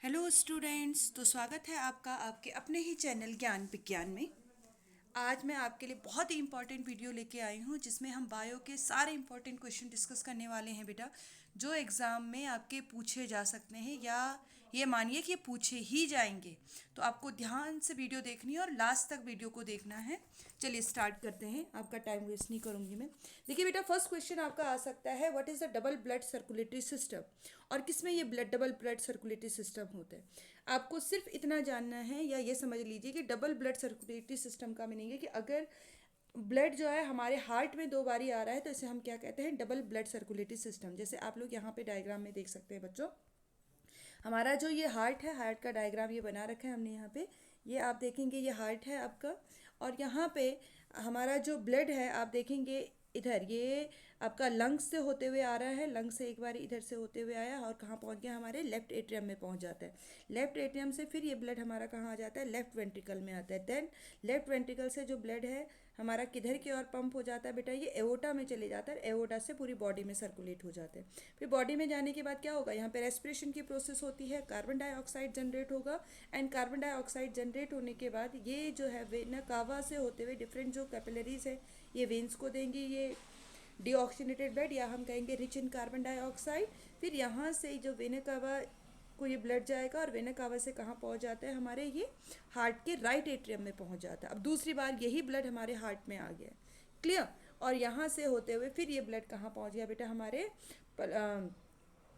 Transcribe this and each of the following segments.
Hello students, तो स्वागत है आपका आपके अपने ही चैनल ज्ञान विज्ञान में। आज मैं आपके लिए बहुत ही इंपॉर्टेंट वीडियो लेके आई हूँ जिसमें हम बायो के सारे इंपॉर्टेंट क्वेश्चन डिस्कस करने वाले हैं बेटा, जो एग्ज़ाम में आपके पूछे जा सकते हैं या ये मानिए कि पूछे ही जाएंगे। तो आपको ध्यान से वीडियो देखनी है और लास्ट तक वीडियो को देखना है। चलिए स्टार्ट करते हैं, आपका टाइम वेस्ट नहीं करूँगी मैं। देखिए बेटा, फर्स्ट क्वेश्चन आपका आ सकता है, what is the double blood circulatory system, और किसमें ये डबल ब्लड सर्कुलेटरी सिस्टम होता है। आपको सिर्फ इतना जानना है या ये समझ लीजिए कि डबल ब्लड सर्कुलेटरी सिस्टम का मीनिंग है कि अगर ब्लड जो है हमारे हार्ट में 2 बारी आ रहा है तो इसे हम क्या कहते हैं, डबल ब्लड सर्कुलेटरी सिस्टम। जैसे आप लोग यहाँ पे डायग्राम में देख सकते हैं बच्चों, हमारा जो ये हार्ट है, हार्ट का डायग्राम ये बना रखा है हमने यहाँ पे। ये आप देखेंगे ये हार्ट है आपका, और यहाँ पे हमारा जो ब्लड है आप देखेंगे इधर, ये आपका लंग्स से होते हुए आ रहा है, लंग्स से एक बार इधर से होते हुए आया और कहाँ पहुँच गया, हमारे लेफ्ट एट्रियम में पहुँच जाता है। लेफ्ट एट्रियम से फिर ये ब्लड हमारा कहाँ आ जाता है, लेफ्ट वेंट्रिकल में आता है। देन लेफ्ट वेंट्रिकल से जो ब्लड है हमारा किधर की ओर पंप हो जाता है बेटा, ये एओर्टा में चले जाता है, एओर्टा से पूरी बॉडी में सर्कुलेट हो जाते हैं। फिर बॉडी में जाने के बाद क्या होगा, यहाँ पे रेस्पिरेशन की प्रोसेस होती है, कार्बन डाइऑक्साइड जनरेट होगा, एंड कार्बन डाइऑक्साइड जनरेट होने के बाद ये जो है वेना कावा से होते हुए डिफरेंट जो कैपिलरीज है ये वेन्स को देंगी ये डीऑक्सीनेटेड ब्लड, या हम कहेंगे रिच इन कार्बन डाइऑक्साइड। फिर यहाँ से जो वेना कावा को ये ब्लड जाएगा और वेना कावा से कहाँ पहुँच जाता है, हमारे ये हार्ट के राइट एट्रियम में पहुँच जाता है। अब दूसरी बार यही ब्लड हमारे हार्ट में आ गया, क्लियर। और यहाँ से होते हुए फिर ये ब्लड कहाँ पहुँच गया बेटा, हमारे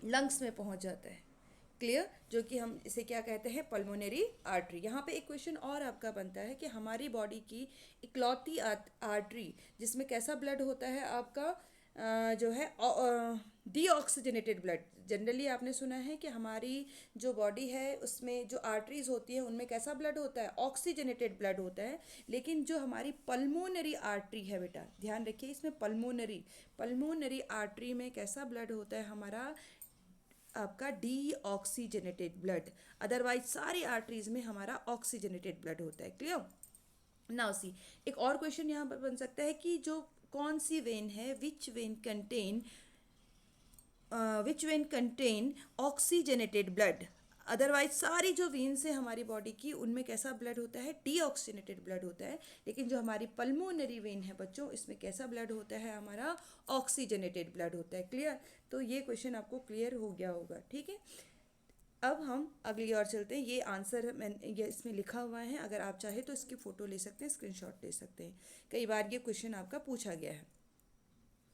लंग्स में पहुँच जाता है, क्लियर, जो कि हम इसे क्या कहते हैं, पल्मोनरी आर्टरी। यहाँ पे एक क्वेश्चन और आपका बनता है कि हमारी बॉडी की इकलौती आर्टरी जिसमें कैसा ब्लड होता है आपका, जो है डीऑक्सीजनेटेड ब्लड। जनरली आपने सुना है कि हमारी जो बॉडी है उसमें जो आर्टरीज होती है उनमें कैसा ब्लड होता है, ऑक्सीजनेटेड ब्लड होता है। लेकिन जो हमारी पल्मोनरी आर्टरी है बेटा, ध्यान रखिए इसमें पल्मोनरी पल्मोनरी आर्टरी में कैसा ब्लड होता है हमारा, आपका डीऑक्सीजनेटेड ब्लड। अदरवाइज सारी आर्टरीज में हमारा ऑक्सीजनेटेड ब्लड होता है, क्लियर। नाउ सी, एक और क्वेश्चन यहाँ पर बन सकता है कि जो कौन सी वेन है, which when contain oxygenated blood. Otherwise सारी जो वेन्स है हमारी बॉडी की उनमें कैसा ब्लड होता है, डीऑक्सीजनेटेड ब्लड होता है। लेकिन जो हमारी पल्मोनरी वेन है बच्चों, इसमें कैसा ब्लड होता है, हमारा ऑक्सीजनेटेड ब्लड होता है, क्लियर। तो ये क्वेश्चन आपको क्लियर हो गया होगा, ठीक है। अब हम अगली ओर चलते हैं। ये आंसर मैंने ये इसमें लिखा हुआ है, अगर आप चाहे तो इसकी फ़ोटो ले सकते हैं, स्क्रीनशॉट ले सकते हैं। कई बार ये क्वेश्चन आपका पूछा गया है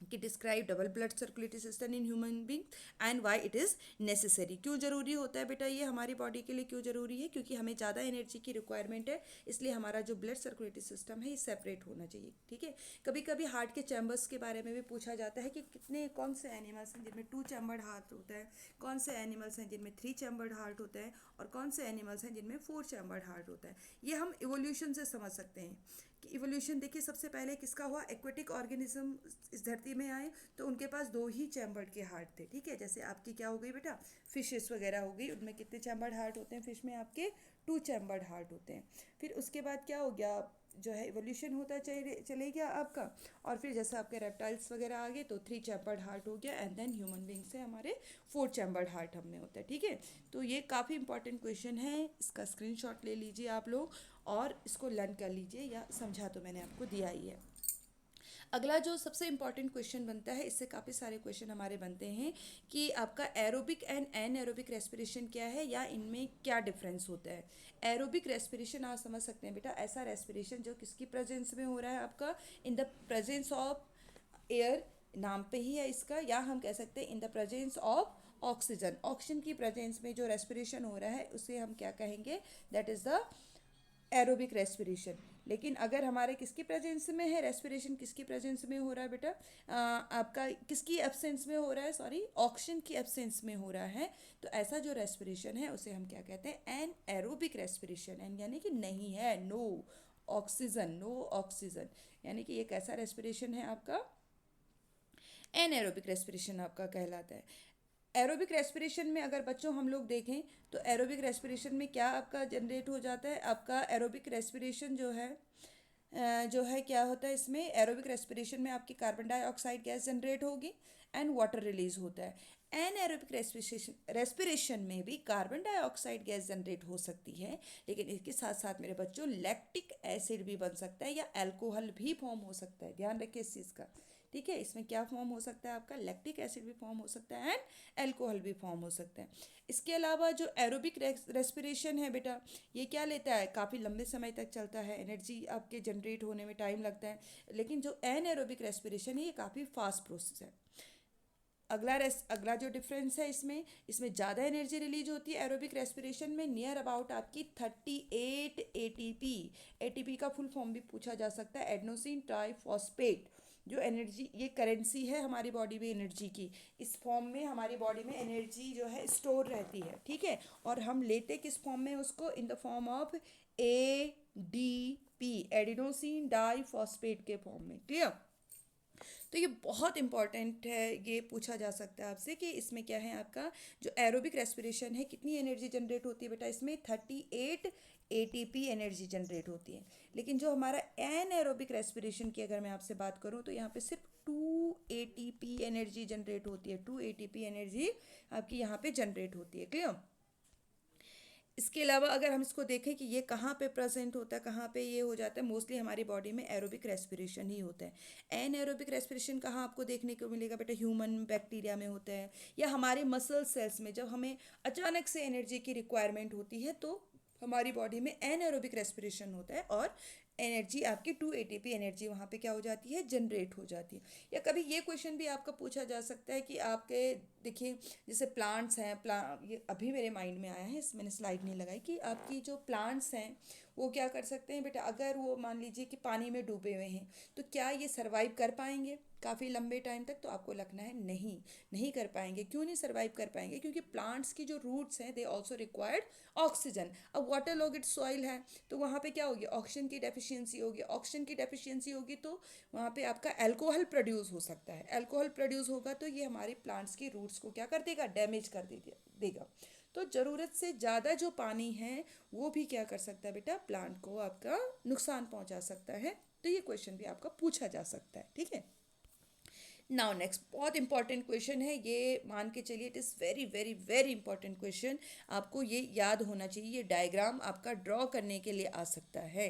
कि describe double blood circulatory system in human being and why it is necessary. क्यों ज़रूरी होता है बेटा ये हमारी बॉडी के लिए, क्यों ज़रूरी है, क्योंकि हमें ज़्यादा एनर्जी की रिक्वायरमेंट है, इसलिए हमारा जो ब्लड सर्कुलेटरी सिस्टम है ये सेपरेट होना चाहिए, ठीक है। कभी कभी हार्ट के चैम्बर्स के बारे में भी पूछा जाता है कि कितने कौन से एनिमल्स हैं जिनमें 2 चैम्बर्ड हार्ट होता है, कौन से एनिमल्स हैं जिनमें 3 चैम्बर्ड हार्ट होता है, और कौन से एनिमल्स हैं जिनमें 4 चैम्बर्ड हार्ट होता है। ये हम इवोल्यूशन से समझ सकते हैं कि इवोल्यूशन देखिए सबसे पहले किसका हुआ, एक्वेटिक ऑर्गेनिज्म इस धरती में आए तो उनके पास 2 ही चैम्बर्ड के हार्ट थे, ठीक है। जैसे आपकी क्या हो गई बेटा, फिशेस वगैरह हो गई, उनमें कितने चैम्बर्ड हार्ट होते हैं, फिश में आपके 2 चैम्बर्ड हार्ट होते हैं। फिर उसके बाद क्या हो गया, जो है इवोल्यूशन होता चले गया आपका, और फिर जैसे आपके रेप्टाइल्स वगैरह आ गए तो 3 चैम्बर्ड हार्ट हो गया, एंड देन ह्यूमन बींग से हमारे 4 चैम्बर्ड हार्ट हमें होता है, ठीक है। तो ये काफ़ी इंपॉर्टेंट क्वेश्चन है, इसका स्क्रीनशॉट ले लीजिए आप लोग और इसको लर्न कर लीजिए, या समझा तो मैंने आपको दिया ही है। अगला जो सबसे इंपॉर्टेंट क्वेश्चन बनता है, इससे काफ़ी सारे क्वेश्चन हमारे बनते हैं कि आपका एरोबिक एंड एनएरोबिक रेस्पिरेशन क्या है, या इनमें क्या डिफरेंस होता है। एरोबिक रेस्पिरेशन आप समझ सकते हैं बेटा, ऐसा रेस्पिरेशन जो किसकी प्रेजेंस में हो रहा है, आपका in the presence of air, नाम पे ही है इसका, या हम कह सकते हैं in the presence of oxygen. Oxygen की प्रेजेंस में जो रेस्पिरेशन हो रहा है उसे हम क्या कहेंगे, that is the aerobic respiration. लेकिन अगर हमारे किसकी प्रेजेंस में है रेस्पिरेशन, किसकी प्रेजेंस में हो रहा है बेटा, आपका किसकी एब्सेंस में हो रहा है, सॉरी ऑक्सीजन की एब्सेंस में हो रहा है, तो ऐसा जो रेस्पिरेशन है उसे हम क्या कहते हैं, एन एरोबिक रेस्पिरेशन। एन यानी कि नहीं है, नो ऑक्सीजन, नो ऑक्सीजन, यानी कि ये कैसा रेस्पिरेशन है आपका, एनएरोबिक रेस्पिरेशन आपका कहलाता है। एरोबिक रेस्पिरेशन में अगर बच्चों हम लोग देखें तो एरोबिक रेस्पिरेशन में क्या आपका जनरेट हो जाता है, आपका एरोबिक रेस्पिरेशन जो है क्या होता है, इसमें एरोबिक रेस्पिरेशन में आपकी कार्बन डाइऑक्साइड गैस जनरेट होगी एंड वाटर रिलीज होता है। एनएरोबिक रेस्पिरेशन में भी कार्बन डाइऑक्साइड गैस जनरेट हो सकती है, लेकिन इसके साथ साथ मेरे बच्चों लैक्टिक एसिड भी बन सकता है या अल्कोहल भी फॉर्म हो सकता है। ध्यान रखिए इस चीज़ का, ठीक है। इसमें क्या फॉर्म हो सकता है आपका, लैक्टिक एसिड भी फॉर्म हो सकता है एंड अल्कोहल भी फॉर्म हो सकता है। इसके अलावा जो एरोबिक रेस्पिरेशन है बेटा, ये क्या लेता है, काफ़ी लंबे समय तक चलता है, एनर्जी आपके जनरेट होने में टाइम लगता है। लेकिन जो एनएरोबिक रेस्पिरेशन है ये काफ़ी फास्ट प्रोसेस है। अगला जो डिफरेंस है इसमें इसमें ज़्यादा एनर्जी रिलीज होती है एरोबिक रेस्पिरेशन में, नियर अबाउट आपकी 38 एटीपी। एटीपी का फुल फॉर्म भी पूछा जा सकता है, एडेनोसिन ट्राइफॉस्फेट। जो एनर्जी, ये करेंसी है हमारी बॉडी में एनर्जी की, इस फॉर्म में हमारी बॉडी में एनर्जी जो है स्टोर रहती है, ठीक है। और हम लेते किस फॉर्म में उसको, in the form of ADP, adenosine diphosphate के फॉर्म में। क्लियर। तो ये बहुत इंपॉर्टेंट है, ये पूछा जा सकता है आपसे कि इसमें क्या है आपका जो एरोबिक रेस्पिरेशन है, कितनी एनर्जी जनरेट होती है बेटा, इसमें 38 ATP एनर्जी जनरेट होती है। लेकिन जो हमारा एनएरोबिक रेस्पिरेशन की अगर मैं आपसे बात करूँ तो यहाँ पे सिर्फ 2 ATP एनर्जी जनरेट होती है, 2 ATP एनर्जी आपकी यहाँ पे जनरेट होती है। क्लियर। इसके अलावा अगर हम इसको देखें कि ये कहाँ पे प्रेजेंट होता है, कहाँ पे ये हो जाता है, मोस्टली हमारी बॉडी में एरोबिक रेस्पिरेशन ही होता है। एनएरोबिक रेस्पिरेशन कहाँ आपको देखने को मिलेगा बेटा, ह्यूमन बैक्टीरिया में होता है, या हमारे मसल सेल्स में जब हमें अचानक से एनर्जी की रिक्वायरमेंट होती है तो हमारी बॉडी में एनएरोबिक रेस्पिरेशन होता है और एनर्जी आपकी 2 ATP एनर्जी वहाँ पे क्या हो जाती है, जनरेट हो जाती है। या कभी ये क्वेश्चन भी आपका पूछा जा सकता है कि आपके देखिए जैसे प्लांट्स हैं, ये अभी मेरे माइंड में आया है, इस मैंने स्लाइड नहीं लगाई, कि आपकी जो प्लांट्स हैं वो क्या कर सकते हैं बेटा, अगर वो मान लीजिए कि पानी में डूबे हुए हैं तो क्या ये सर्वाइव कर पाएंगे काफ़ी लंबे टाइम तक, तो आपको लगना है नहीं, नहीं कर पाएंगे। क्यों नहीं सर्वाइव कर पाएंगे, क्योंकि प्लांट्स की जो रूट्स हैं दे ऑल्सो रिक्वायर्ड ऑक्सीजन। अब वाटर लॉग्ड सॉइल है तो वहाँ पे क्या होगी, ऑक्सीजन की डेफिशिएंसी होगी, ऑक्सीजन की डेफिशिएंसी होगी तो वहाँ पे आपका अल्कोहल प्रोड्यूस हो सकता है, अल्कोहल प्रोड्यूस होगा तो ये हमारे प्लांट्स की रूट्स को क्या कर देगा, डैमेज कर देगा। तो ज़रूरत से ज़्यादा जो पानी है वो भी क्या कर सकता है बेटा, प्लांट को आपका नुकसान पहुंचा सकता है। तो ये क्वेश्चन भी आपका पूछा जा सकता है, ठीक है। नाउ नेक्स्ट बहुत इंपॉर्टेंट क्वेश्चन है, ये मान के चलिए it is very very very important question, आपको ये याद होना चाहिए। ये डायग्राम आपका ड्रॉ करने के लिए आ सकता है।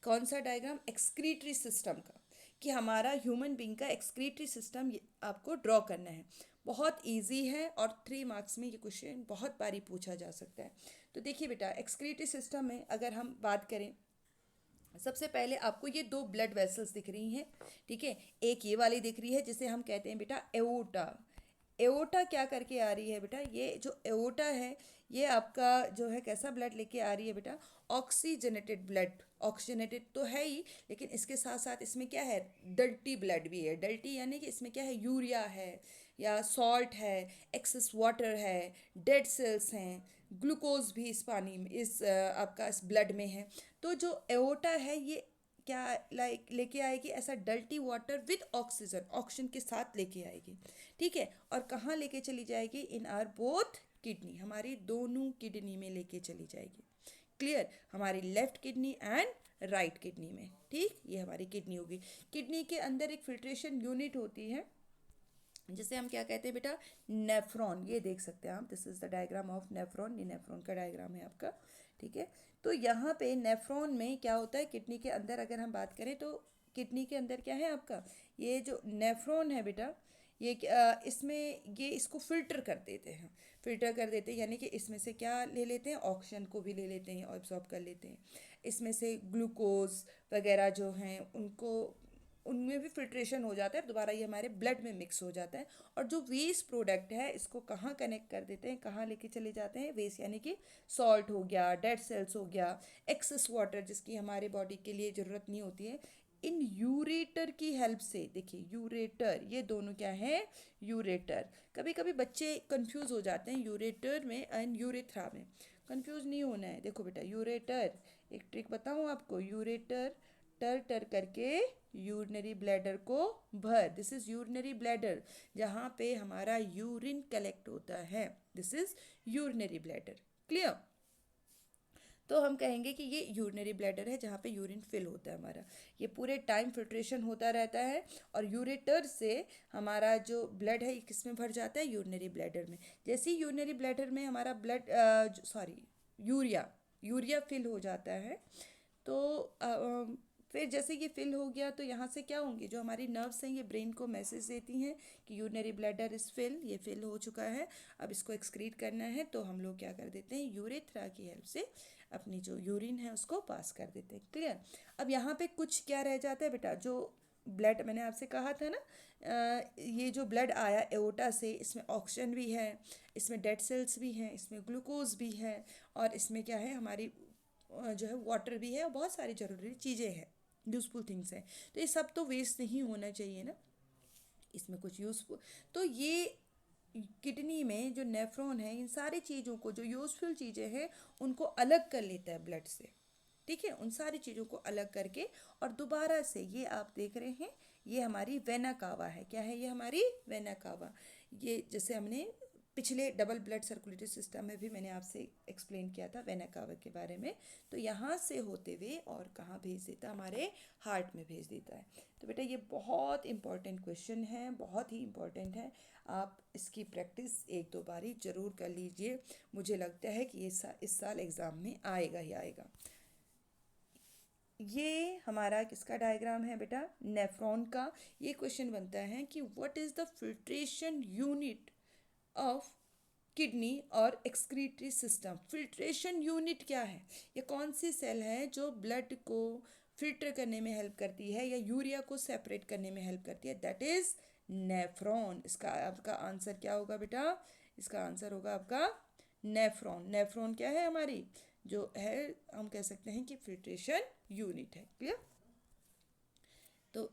कौन सा डायग्राम, एक्सक्रीटरी सिस्टम का, कि हमारा ह्यूमन बींग का एक्सक्रीटरी सिस्टम आपको ड्रॉ करना है। बहुत इजी है और 3 मार्क्स में ये क्वेश्चन बहुत बारी पूछा जा सकता है। तो देखिए बेटा, एक्सक्रीटरी सिस्टम में अगर हम बात करें, सबसे पहले आपको ये 2 ब्लड वेसल्स दिख रही हैं, ठीक है। एक ये वाली दिख रही है जिसे हम कहते हैं बेटा एओर्टा। एओर्टा क्या करके आ रही है बेटा, ये जो एओर्टा है ये आपका जो है कैसा ब्लड लेके आ रही है बेटा, ऑक्सीजनेटेड ब्लड। ऑक्सीजनेटेड तो है ही, लेकिन इसके साथ साथ इसमें क्या है, डल्टी ब्लड भी है। डल्टी यानी कि इसमें क्या है, यूरिया है या सॉल्ट है, एक्सेस वाटर है, डेड सेल्स हैं, ग्लूकोज भी इस पानी में, इस आपका इस ब्लड में है। तो जो एओर्टा है ये क्या लेके आएगी, ऐसा डल्टी वाटर विद ऑक्सीजन, ऑक्सीजन के साथ लेके आएगी, ठीक है। और कहाँ लेके चली जाएगी, इन आर बोथ किडनी, हमारी दोनों किडनी में लेके चली जाएगी। क्लियर, हमारी left kidney and right kidney में, ठीक। ये हमारी किडनी होगी। किडनी के अंदर एक फिल्ट्रेशन यूनिट होती है जिसे हम क्या कहते हैं बेटा, नेफ्रॉन। ये देख सकते हैं आप, this is the diagram of nephron, ये नेफ्रॉन का डायग्राम है आपका, ठीक है। तो यहाँ पे नेफ्रॉन में क्या होता है, किडनी के अंदर अगर हम बात करें तो किडनी के अंदर क्या है आपका, ये जो नेफ्रॉन है बेटा, ये इसमें ये इसको फिल्टर कर देते हैं, फिल्टर कर देते हैं, यानी कि इसमें से क्या ले लेते हैं, ऑक्सीजन को भी ले लेते हैं और एब्जॉर्ब कर लेते हैं। इसमें से ग्लूकोज वगैरह जो हैं उनको, उनमें भी फिल्ट्रेशन हो जाता है, दोबारा ये हमारे ब्लड में मिक्स हो जाता है। और जो वेस्ट प्रोडक्ट है इसको कहाँ कनेक्ट कर देते हैं, कहाँ लेके चले जाते हैं, वेस्ट यानी कि सॉल्ट हो गया, डेड सेल्स हो गया, एक्सेस वाटर जिसकी हमारे बॉडी के लिए ज़रूरत नहीं होती है, इन यूरेटर की हेल्प से। देखिए यूरेटर, ये दोनों क्या है, यूरेटर। कभी कभी बच्चे कंफ्यूज हो जाते हैं यूरेटर में एंड यूरेथ्रा में, कंफ्यूज नहीं होना है। देखो बेटा, यूरेटर, एक ट्रिक बताऊँ आपको, यूरेटर टर टर करके यूरिनरी ब्लैडर को भर, दिस इज यूरिनरी ब्लैडर, जहाँ पे हमारा यूरिन कलेक्ट होता है, this is urinary bladder. Clear. तो हम कहेंगे कि ये यूरिनरी ब्लैडर है जहाँ पे यूरिन फिल होता है हमारा। ये पूरे टाइम फिल्ट्रेशन होता रहता है और यूरेटर से हमारा जो ब्लड है ये किस में भर जाता है, यूरिनरी ब्लैडर में। जैसे ही यूरिनरी ब्लैडर में हमारा यूरिया यूरिया फिल हो जाता है तो फिर जैसे ये फिल हो गया तो यहाँ से क्या होंगे, जो हमारी नर्व्स हैं ये ब्रेन को मैसेज देती हैं कि यूरिनरी ब्लैडर इज़ फिल, ये फिल हो चुका है, अब इसको एक्सक्रीट करना है। तो हम लोग क्या कर देते हैं, यूरेथ्रा की हेल्प से अपनी जो यूरिन है उसको पास कर देते हैं। क्लियर। अब यहाँ पे कुछ क्या रह जाता है बेटा, जो ब्लड मैंने आपसे कहा था ना, ये जो ब्लड आया एओर्टा से, इसमें ऑक्सीजन भी है, इसमें डेड सेल्स भी हैं, इसमें ग्लूकोज भी है और इसमें क्या है हमारी जो है वाटर भी है और बहुत सारी ज़रूरी चीज़ें हैं, यूज़फुल थिंग्स हैं। तो ये सब तो वेस्ट नहीं होना चाहिए ना, इसमें कुछ यूज़फुल। तो ये किडनी में जो नेफ्रॉन है इन सारी चीज़ों को, जो यूज़फुल चीज़ें हैं उनको अलग कर लेता है ब्लड से। ठीक है, उन सारी चीज़ों को अलग करके और दोबारा से ये आप देख रहे हैं ये हमारी वेना कावा है। क्या है ये हमारी वेना कावा। ये जैसे हमने पिछले डबल ब्लड सर्कुलेटरी सिस्टम में भी मैंने आपसे एक्सप्लेन किया था वेना कावा के बारे में। तो यहाँ से होते हुए और कहाँ भेज देता, हमारे हार्ट में भेज देता है। तो बेटा ये बहुत इंपॉर्टेंट क्वेश्चन है, बहुत ही इंपॉर्टेंट है। आप इसकी प्रैक्टिस एक दो बारी ज़रूर कर लीजिए। मुझे लगता है कि ये इस साल एग्ज़ाम में आएगा ही आएगा। ये हमारा किसका डायग्राम है बेटा, नेफ्रॉन का। ये क्वेश्चन बनता है कि what is the filtration unit of kidney और एक्सक्रीटरी सिस्टम। फिल्ट्रेशन यूनिट क्या है, ये कौन सी सेल है जो ब्लड को फिल्टर करने में हेल्प करती है या यूरिया को सेपरेट करने में हेल्प करती है, दैट इज नेफ्रॉन। इसका आपका आंसर क्या होगा बेटा, इसका आंसर होगा आपका नेफ्रॉन। नेफ्रॉन क्या है हमारी, जो है हम कह सकते हैं कि फिल्ट्रेशन यूनिट है। क्लियर। तो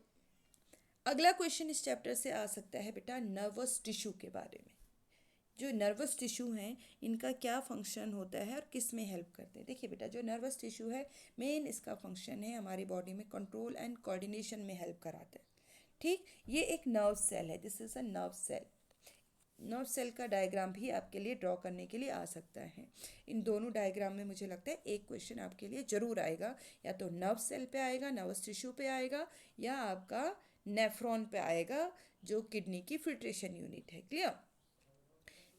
अगला क्वेश्चन इस चैप्टर से आ सकता है बेटा नर्वस टिश्यू के बारे में। जो नर्वस टिश्यू हैं इनका क्या फंक्शन होता है और किस में हेल्प करते हैं। देखिए बेटा जो नर्वस टिश्यू है मेन इसका फंक्शन है हमारी बॉडी में कंट्रोल एंड कोऑर्डिनेशन में हेल्प कराता है। ठीक, ये एक नर्व सेल है, this is a nerve cell. Nerve cell का डायग्राम भी आपके लिए ड्रॉ करने के लिए आ सकता है। इन दोनों डायग्राम में मुझे लगता है एक क्वेश्चन आपके लिए ज़रूर आएगा, या तो नर्व सेल पे आएगा, नर्वस टिश्यू पे आएगा, या आपका नेफ्रॉन पे आएगा जो किडनी की फिल्ट्रेशन यूनिट है। क्लियर।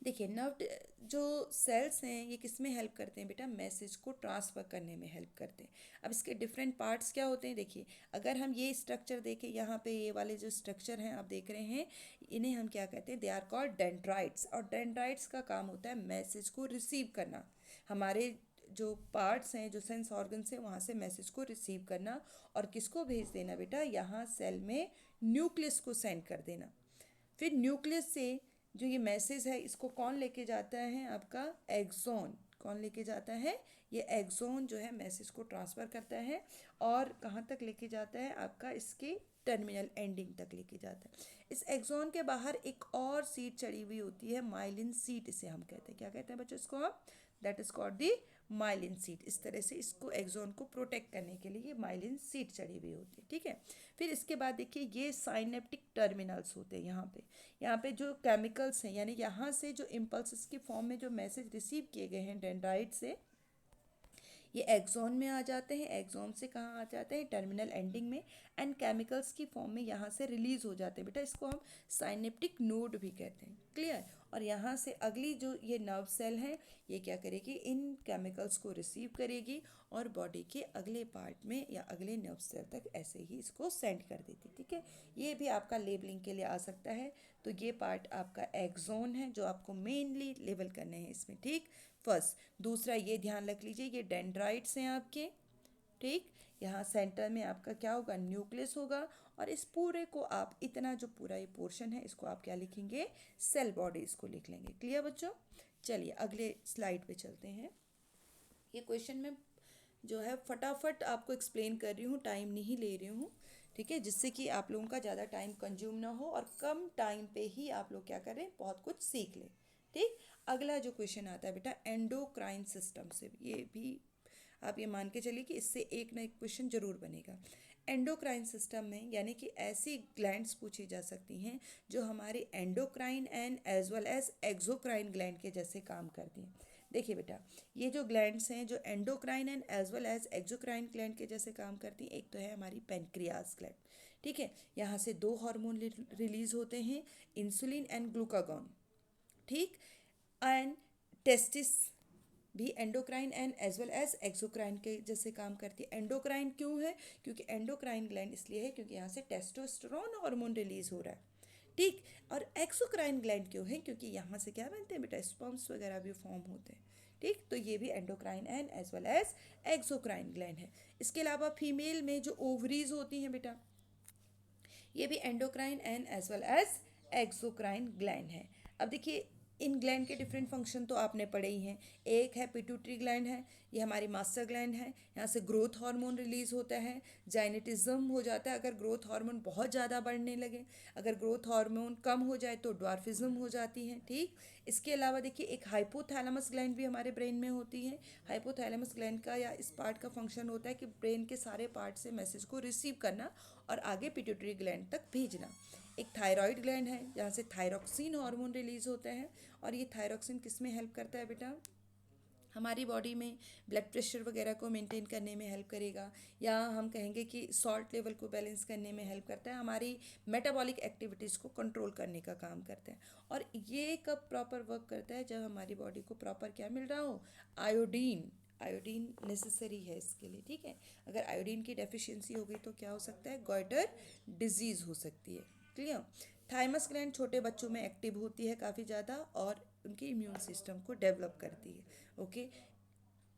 देखिए नर्व जो सेल्स हैं ये किस में हेल्प करते हैं बेटा, मैसेज को ट्रांसफ़र करने में हेल्प करते हैं। अब इसके डिफरेंट पार्ट्स क्या होते हैं, देखिए अगर हम ये स्ट्रक्चर देखें, यहाँ पे ये वाले जो स्ट्रक्चर हैं आप देख रहे हैं, इन्हें हम क्या कहते हैं, दे आर कॉल्ड डेंड्राइट्स। और डेंड्राइट्स का काम होता है मैसेज को रिसीव करना, हमारे जो पार्ट्स हैं, जो सेंस ऑर्गन्स हैं, वहाँ से मैसेज को रिसीव करना और किसको भेज देना बेटा, यहाँ सेल में न्यूक्लियस को सेंड कर देना। फिर न्यूक्लियस से जो ये मैसेज है इसको कौन लेके जाता है, आपका एक्सॉन। कौन लेके जाता है, ये एक्सॉन जो है मैसेज को ट्रांसफ़र करता है और कहाँ तक लेके जाता है, आपका इसके टर्मिनल एंडिंग तक लेके जाता है। इस एक्सॉन के बाहर एक और सीट चढ़ी हुई होती है, माइलिन सीट इसे हम कहते हैं। क्या कहते हैं बच्चों इसको हम, that is called the myelin seat. इस तरह से इसको एक्सॉन को प्रोटेक्ट करने के लिए ये माइलिन सीट चढ़ी हुई होती है। ठीक है। फिर इसके बाद देखिए ये साइनेप्टिक टर्मिनल्स होते हैं यहाँ पे जो केमिकल्स हैं, यानी यहाँ से जो इम्पल्स की फॉर्म में जो मैसेज रिसीव किए गए हैं डेंड्राइट से, ये एक्सॉन में आ जाते हैं। एक्सॉन से कहाँ आ जाते हैं, टर्मिनल एंडिंग में, एंड केमिकल्स की फॉर्म में यहाँ से रिलीज हो जाते हैं। बेटा इसको हम साइनेप्टिक नोड भी कहते हैं। क्लियर। और यहाँ से अगली जो ये नर्व सेल है ये क्या करेगी, इन केमिकल्स को रिसीव करेगी और बॉडी के अगले पार्ट में या अगले नर्व सेल तक ऐसे ही इसको सेंड कर देती। ठीक है, ये भी आपका लेबलिंग के लिए आ सकता है। तो ये पार्ट आपका एक्सॉन है जो आपको मेनली लेबल करने हैं इसमें। ठीक, फर्स्ट। दूसरा ये ध्यान रख लीजिए ये डेंड्राइट्स हैं आपके। ठीक, यहाँ सेंटर में आपका क्या होगा, न्यूक्लियस होगा और इस पूरे को आप इतना जो पूरा ये पोर्शन है इसको आप क्या लिखेंगे, सेल बॉडी इसको लिख लेंगे। क्लियर बच्चों। चलिए अगले स्लाइड पे चलते हैं। ये क्वेश्चन में जो है फटाफट आपको एक्सप्लेन कर रही हूँ, टाइम नहीं ले रही हूँ। ठीक है, जिससे कि आप लोगों का ज़्यादा टाइम कंज्यूम ना हो और कम टाइम पे ही आप लोग क्या करें, बहुत कुछ सीख लें। ठीक, अगला जो क्वेश्चन आता है बेटा एंडोक्राइन सिस्टम से, ये भी आप ये मान के चलिए कि इससे एक ना एक क्वेश्चन जरूर बनेगा। एंडोक्राइन सिस्टम में यानी कि ऐसी ग्लैंड्स पूछी जा सकती हैं जो हमारे endocrine and as well as exocrine gland के जैसे काम करती हैं। देखिए बेटा, ये जो ग्लैंड्स हैं जो endocrine and as well as exocrine gland के जैसे काम करती हैं, एक तो है हमारी पेनक्रियाज ग्लैंड। ठीक है, यहाँ से दो हार्मोन रिलीज होते हैं, इंसुलिन एंड ग्लूकागॉन। ठीक, एंड टेस्टिस भी endocrine and as well as exocrine के जैसे काम करती है। एंडोक्राइन क्यों है? क्योंकि एंडोक्राइन ग्लैंड इसलिए है क्योंकि यहाँ से टेस्टोस्टेरोन हार्मोन रिलीज हो रहा है। ठीक, और एक्सोक्राइन ग्लैंड क्यों है? क्योंकि यहाँ से क्या बनते हैं बेटा, स्पर्म्स वगैरह भी फॉर्म होते हैं। ठीक, तो ये भी endocrine and as well as exocrine gland है। इसके अलावा फीमेल में जो ओवरीज होती हैं बेटा, ये भी endocrine and as well as exocrine gland है। अब देखिए, इन ग्लैंड के डिफरेंट फंक्शन तो आपने पढ़े ही हैं। एक है पिट्यूटरी ग्लैंड है, ये हमारी मास्टर ग्लैंड है, यहाँ से ग्रोथ हार्मोन रिलीज होता है, जाइनेटिज्म हो जाता है अगर ग्रोथ हार्मोन बहुत ज़्यादा बढ़ने लगे। अगर ग्रोथ हार्मोन कम हो जाए तो ड्वार्फिज्म हो जाती है। ठीक, इसके अलावा देखिए एक हाइपोथैलेमस ग्लैंड भी हमारे ब्रेन में होती है। हाइपोथैलेमस ग्लैंड का या इस पार्ट का फंक्शन होता है कि ब्रेन के सारे पार्ट से मैसेज को रिसीव करना और आगे पिट्यूटरी ग्लैंड तक भेजना। एक थायराइड ग्लैंड है, जहाँ से थायरॉक्सिन हार्मोन रिलीज होता है, और ये थायरॉक्सिन किस में हेल्प करता है बेटा, हमारी बॉडी में ब्लड प्रेशर वगैरह को मेंटेन करने में हेल्प करेगा, या हम कहेंगे कि सॉल्ट लेवल को बैलेंस करने में हेल्प करता है, हमारी मेटाबॉलिक एक्टिविटीज़ को कंट्रोल करने का काम करता है। और ये कब प्रॉपर वर्क करता है, जब हमारी बॉडी को प्रॉपर क्या मिल रहा हो, आयोडीन। आयोडीन नेसेसरी है इसके लिए। ठीक है, अगर आयोडीन की डेफिशिएंसी हो गई तो क्या हो सकता है, गॉइटर डिजीज़ हो सकती है। क्लियर। थाइमस ग्लैंड छोटे बच्चों में एक्टिव होती है काफ़ी ज़्यादा और उनके इम्यून सिस्टम को डेवलप करती है। ओके,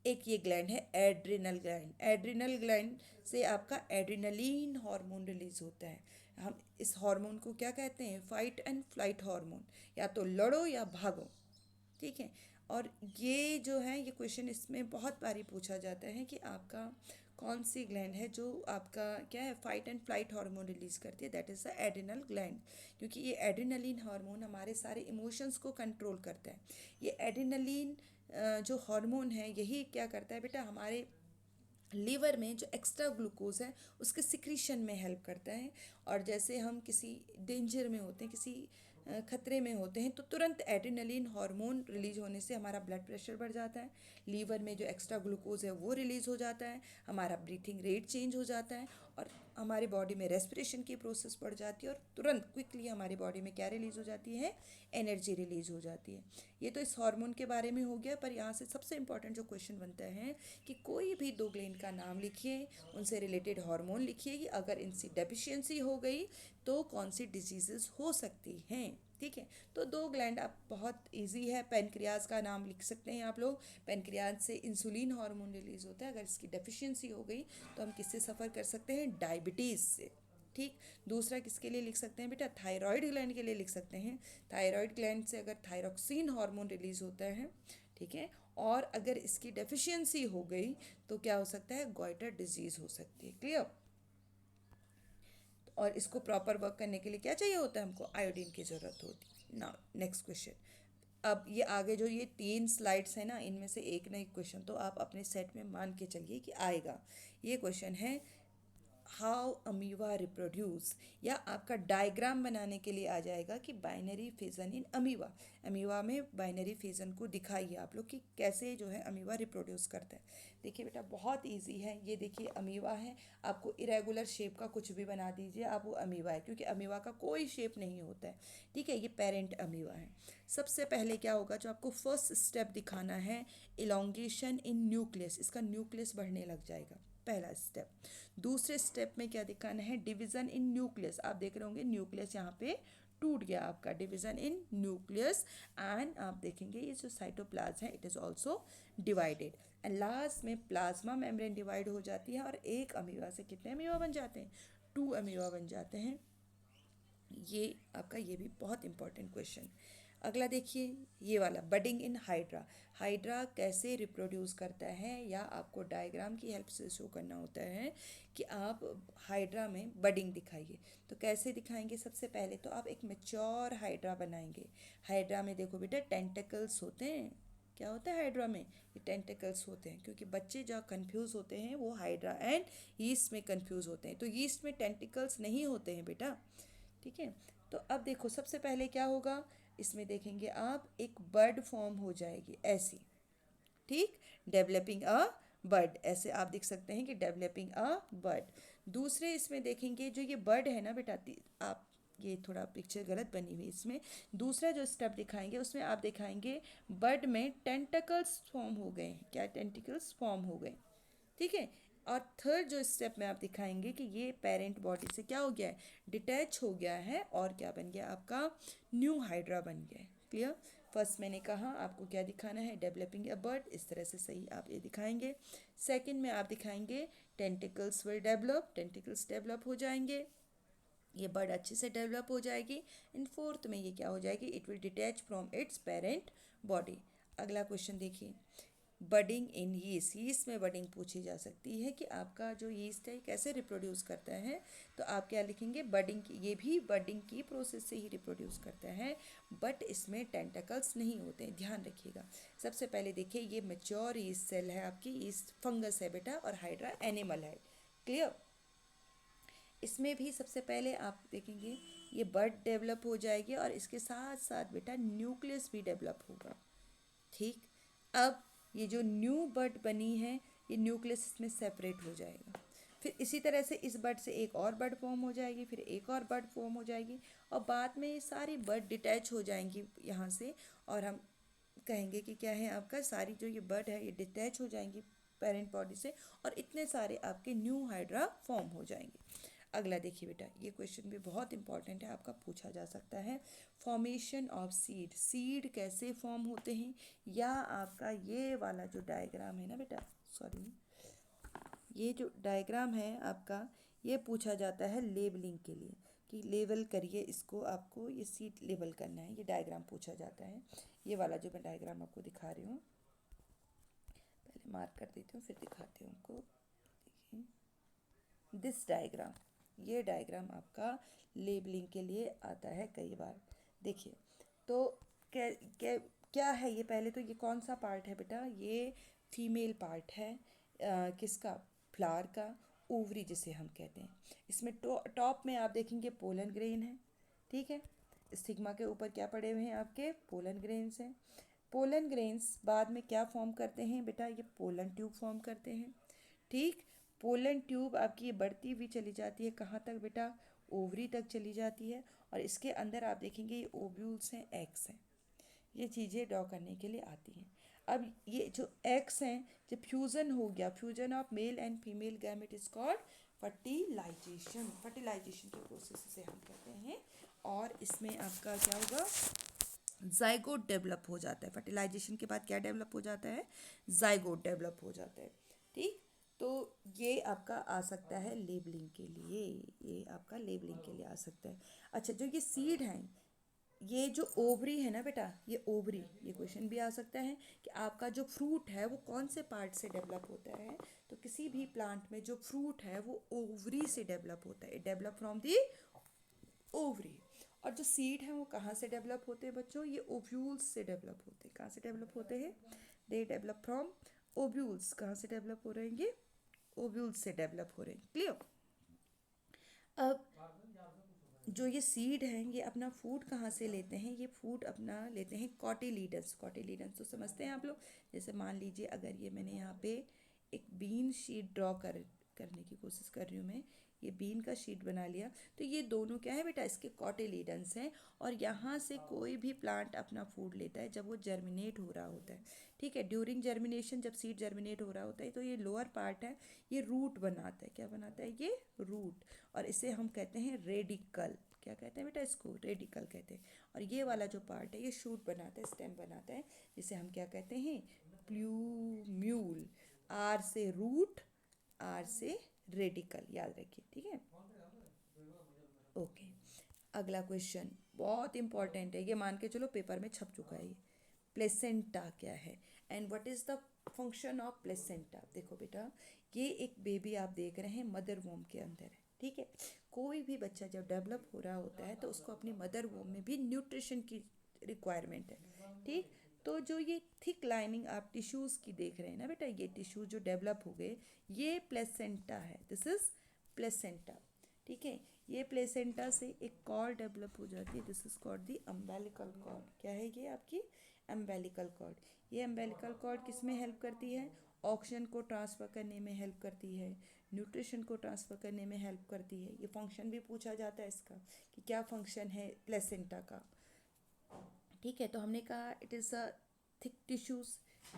एक ये ग्लैंड है एड्रिनल ग्लैंड। एड्रिनल ग्लैंड से आपका एड्रिनलिन हार्मोन रिलीज होता है। हम इस हार्मोन को क्या कहते हैं, फाइट एंड फ्लाइट हार्मोन, या तो लड़ो या भागो। ठीक है, और ये जो है, ये क्वेश्चन इसमें बहुत बारी पूछा जाता है कि आपका कौन सी ग्लैंड है जो आपका क्या है, fight and flight hormone release करती है, that is the adrenal gland. क्योंकि ये एड्रिनलिन हार्मोन हमारे सारे इमोशंस को कंट्रोल करता है। ये एड्रिनलिन जो हार्मोन है, यही क्या करता है बेटा, हमारे लीवर में जो एक्स्ट्रा ग्लूकोज है उसके सिक्रीशन में हेल्प करता है। और जैसे हम किसी डेंजर में होते हैं, किसी खतरे में होते हैं, तो तुरंत एड्रेनलिन हार्मोन रिलीज होने से हमारा ब्लड प्रेशर बढ़ जाता है, लीवर में जो एक्स्ट्रा ग्लूकोज है वो रिलीज़ हो जाता है, हमारा ब्रीथिंग रेट चेंज हो जाता है, और हमारी बॉडी में रेस्पिरेशन की प्रोसेस बढ़ जाती है, और तुरंत क्विकली हमारी बॉडी में क्या रिलीज़ हो जाती है, एनर्जी रिलीज़ हो जाती है। ये तो इस हार्मोन के बारे में हो गया। पर यहाँ से सबसे इंपॉर्टेंट जो क्वेश्चन बनता है कि कोई भी दो ग्लैंड का नाम लिखिए, उनसे रिलेटेड हार्मोन लिखिए कि अगर इनसी डेफिशिएंसी हो गई तो कौन सी डिजीजेस हो सकती हैं। ठीक है, तो दो ग्लैंड आप बहुत इजी है, पेनक्रियाज का नाम लिख सकते हैं आप लोग। पेनक्रियाज से इंसुलिन हार्मोन रिलीज होता है, अगर इसकी डेफिशिएंसी हो गई तो हम किससे सफ़र कर सकते हैं, डायबिटीज़ से। ठीक, दूसरा किसके लिए लिख सकते हैं बेटा, थायराइड ग्लैंड के लिए लिख सकते हैं। थायराइड ग्लैंड से अगर थायरॉक्सिन हार्मोन रिलीज होता है, ठीक है, और अगर इसकी डेफिशिएंसी हो गई तो क्या हो सकता है, गॉइटर डिजीज़ हो सकती है। क्लियर। और इसको प्रॉपर वर्क करने के लिए क्या चाहिए होता है, हमको आयोडीन की ज़रूरत होती है। Now next question. अब ये आगे जो ये 3 स्लाइड्स हैं ना, इनमें से एक ना एक क्वेश्चन तो आप अपने सेट में मान के चलिए कि आएगा। ये क्वेश्चन है हाउ अमीवा रिप्रोड्यूस, या आपका डायग्राम बनाने के लिए आ जाएगा कि बाइनरी फिजन इन अमीवा। अमीवा में बाइनरी फिजन को दिखाइए आप लोग कि कैसे जो है अमीवा रिप्रोड्यूस करता है। देखिए बेटा, बहुत इजी है। ये देखिए अमीवा है, आपको इरेगुलर शेप का कुछ भी बना दीजिए आप, वो अमीवा है, क्योंकि अमीवा का कोई शेप नहीं होता है। ठीक है, ये पेरेंट अमीवा है। सबसे पहले क्या होगा, जो आपको फर्स्ट स्टेप दिखाना है, इलोंगेशन इन न्यूक्लियस, इसका न्यूक्लियस बढ़ने लग जाएगा, पहला स्टेप। दूसरे स्टेप में क्या दिखाना है, डिवीजन इन न्यूक्लियस। आप देख रहे होंगे न्यूक्लियस यहाँ पे टूट गया आपका, डिवीजन इन न्यूक्लियस। एंड आप देखेंगे ये जो साइटोप्लाज्म है, it is also divided. And last में प्लाज्मा मेम्ब्रेन डिवाइड हो जाती है, और एक अमीबा से कितने अमीबा बन जाते हैं, 2 अमीबा बन जाते हैं। ये आपका, ये भी बहुत इंपॉर्टेंट क्वेश्चन। अगला देखिए, ये वाला बडिंग इन हाइड्रा। हाइड्रा कैसे रिप्रोड्यूस करता है, या आपको डायग्राम की हेल्प से शो करना होता है कि आप हाइड्रा में बडिंग दिखाइए। तो कैसे दिखाएंगे, सबसे पहले तो आप एक मैच्योर हाइड्रा बनाएंगे। हाइड्रा में देखो बेटा टेंटिकल्स होते हैं। क्या होता है हाइड्रा में, ये टेंटिकल्स होते हैं, क्योंकि बच्चे जहाँ कंफ्यूज होते हैं वो हाइड्रा एंड यीस्ट में कंफ्यूज होते हैं। तो यीस्ट में टेंटिकल्स नहीं होते हैं बेटा। ठीक है, तो अब देखो सबसे पहले क्या होगा, इसमें देखेंगे आप एक बर्ड फॉर्म हो जाएगी ऐसी। ठीक, डेवलपिंग अ बर्ड, ऐसे आप देख सकते हैं कि डेवलपिंग अ बर्ड। दूसरे इसमें देखेंगे जो ये बर्ड है ना बेटा, आप ये थोड़ा पिक्चर गलत बनी हुई इसमें। दूसरा जो स्टेप दिखाएंगे उसमें आप दिखाएंगे बर्ड में टेंटकल्स फॉर्म हो गए हैं, क्या टेंटिकल्स फॉर्म हो गए, ठीक है। और थर्ड जो स्टेप में आप दिखाएंगे कि ये पेरेंट बॉडी से क्या हो गया है, डिटैच हो गया है और क्या बन गया आपका, न्यू हाइड्रा बन गया है। क्लियर। फर्स्ट मैंने कहा आपको क्या दिखाना है, डेवलपिंग अ बर्ड, इस तरह से सही आप ये दिखाएंगे। सेकंड में आप दिखाएंगे tentacles will develop, tentacles develop हो जाएंगे, ये बर्ड अच्छे से डेवलप हो जाएगी। इन फोर्थ में ये क्या हो जाएगी, it will detach from its parent body. अगला क्वेश्चन देखिए, बडिंग इन यीस्ट, यीस्ट में बडिंग पूछी जा सकती है कि आपका जो यीस्ट है कैसे रिप्रोड्यूस करता है, तो आप क्या लिखेंगे, बडिंग की, ये भी बडिंग की प्रोसेस से ही रिप्रोड्यूस करता है, बट इसमें टेंटाकल्स नहीं होते हैं, ध्यान रखिएगा। सबसे पहले देखिए ये मेच्योर यीस्ट सेल है आपकी, यीस्ट फंगस है बेटा और हाइड्रा एनिमल है। क्लियर। इसमें भी सबसे पहले आप देखेंगे ये बर्ड डेवलप हो जाएगी और इसके साथ साथ बेटा न्यूक्लियस भी डेवलप होगा, ठीक। अब ये जो न्यू बर्ड बनी है ये न्यूक्लियस इसमें सेपरेट हो जाएगा, फिर इसी तरह से इस बर्ड से एक और बर्ड फॉर्म हो जाएगी, फिर एक और बर्ड फॉर्म हो जाएगी और बाद में ये सारी बर्ड डिटैच हो जाएंगी यहाँ से, और हम कहेंगे कि क्या है आपका, सारी जो ये बर्ड है ये डिटैच हो जाएंगी पेरेंट बॉडी से और इतने सारे आपके न्यू हाइड्रा फॉर्म हो जाएंगे। अगला देखिए बेटा, ये क्वेश्चन भी बहुत इंपॉर्टेंट है, आपका पूछा जा सकता है, फॉर्मेशन ऑफ सीड, सीड कैसे फॉर्म होते हैं, या आपका ये वाला जो डायग्राम है ना बेटा, सॉरी, ये जो डायग्राम है आपका, ये पूछा जाता है लेबलिंग के लिए कि लेबल करिए इसको, आपको ये सीड लेबल करना है, ये डायग्राम पूछा जाता है। ये वाला जो मैं डायग्राम आपको दिखा रही हूँ, पहले मार्क कर देती हूँ फिर दिखाती हूँ आपको। देखिए दिस डायग्राम, ये डायग्राम आपका लेबलिंग के लिए आता है कई बार। देखिए तो क्या क्या क्या है ये, पहले तो ये कौन सा पार्ट है बेटा, ये फीमेल पार्ट है किसका, फ्लावर का, ओवरी जिसे हम कहते हैं। इसमें टॉप में आप देखेंगे पोलन ग्रेन है, ठीक है। स्टिग्मा के ऊपर क्या पड़े हुए हैं आपके, पोलन ग्रेन्स हैं। पोलन ग्रेन्स बाद में क्या फॉर्म करते हैं बेटा, ये पोलन ट्यूब फॉर्म करते हैं, ठीक। पोलन ट्यूब आपकी ये बढ़ती हुई चली जाती है कहाँ तक बेटा, ओवरी तक चली जाती है, और इसके अंदर आप देखेंगे ये ओव्यूल्स हैं, एग्स हैं, ये चीज़ें ड्रॉ करने के लिए आती हैं। अब ये जो एग्स हैं, जब फ्यूज़न हो गया, fusion of male and female gamete is called fertilisation, fertilisation के प्रोसेस से हम कहते हैं। और इसमें आपका क्या होगा, जाइगोट डेवलप हो जाता है, फर्टिलाइजेशन के बाद क्या डेवलप हो जाता है, जाइगोट डेवलप हो जाता है, ठीक। तो ये आपका आ सकता है लेबलिंग के लिए, ये आपका लेबलिंग के लिए आ सकता है। अच्छा जो ये सीड हैं, ये जो ओवरी है ना बेटा, ये ओवरी, ये क्वेश्चन भी आ सकता है कि आपका जो फ्रूट है वो कौन से पार्ट से डेवलप होता है, तो किसी भी प्लांट में जो फ्रूट है वो ओवरी से डेवलप होता है, डेवलप फ्रॉम दी ओवरी। और जो सीड है वो कहाँ से डेवलप होते हैं बच्चों, ये ओव्यूल्स से डेवलप होते हैं, कहाँ से डेवलप होते हैं, दे डेवलप फ्रॉम ओव्यूल्स, कहाँ से डेवलप हो रहे हैं ये, ओव्यूल्स से डेवलप हो रहे हैं। क्लियर। अब जो ये सीड हैं ये अपना फूड कहाँ से लेते हैं, ये फूड अपना लेते हैं कॉटिलीडन्स, कॉटिलीडन्स तो समझते हैं आप लोग। जैसे मान लीजिए अगर ये मैंने यहाँ पे एक बीन शीट ड्रॉ करने की कोशिश कर रही हूँ मैं, ये बीन का शीट बना लिया, तो ये दोनों क्या है बेटा, इसके कॉटिलीडन्स हैं, और यहाँ से कोई भी प्लांट अपना फूड लेता है जब वो जर्मिनेट हो रहा होता है, ठीक है। ड्यूरिंग जर्मिनेशन जब सीड जर्मिनेट हो रहा होता है तो ये लोअर पार्ट है, ये रूट बनाता है, क्या बनाता है, ये रूट, और इसे हम कहते हैं रेडिकल, क्या कहते हैं बेटा, इसको रेडिकल कहते हैं। और ये वाला जो पार्ट है ये शूट बनाता है, स्टेम बनाता है, जिसे हम क्या कहते हैं, प्लूम्यूल, आर से रूट, आर से रेडिकल, याद रखिए, ठीक है। ओके। अगला क्वेश्चन बहुत इंपॉर्टेंट है, ये मान के चलो पेपर में छप चुका है ये, प्लेसेंटा क्या है and what is the function of placenta. देखो बेटा, ये एक बेबी आप देख रहे हैं मदर वोम के अंदर है, ठीक है। कोई भी बच्चा जब डेवलप हो रहा होता है तो उसको अपनी मदर वोम में भी न्यूट्रिशन की रिक्वायरमेंट है, ठीक। तो जो ये थिक लाइनिंग आप टिश्यूज़ की देख रहे हैं ना बेटा, ये टिश्यू जो डेवलप हो गए, ये प्लेसेंटा है, दिस इज प्लेसेंटा, ठीक है। ये प्लेसेंटा से एक कॉर्ड डेवलप हो जाती है, this is called the umbilical cord, क्या है ये आपकी एम्बेलिकल कॉर्ड। ये एम्बेलिकल कॉर्ड किस में हेल्प करती है? ऑक्सीजन को ट्रांसफ़र करने में हेल्प करती है, न्यूट्रिशन को ट्रांसफ़र करने में हेल्प करती है। ये फंक्शन भी पूछा जाता है इसका कि क्या फंक्शन है प्लेसेंटा का। ठीक है, तो हमने कहा it is a thick tissues.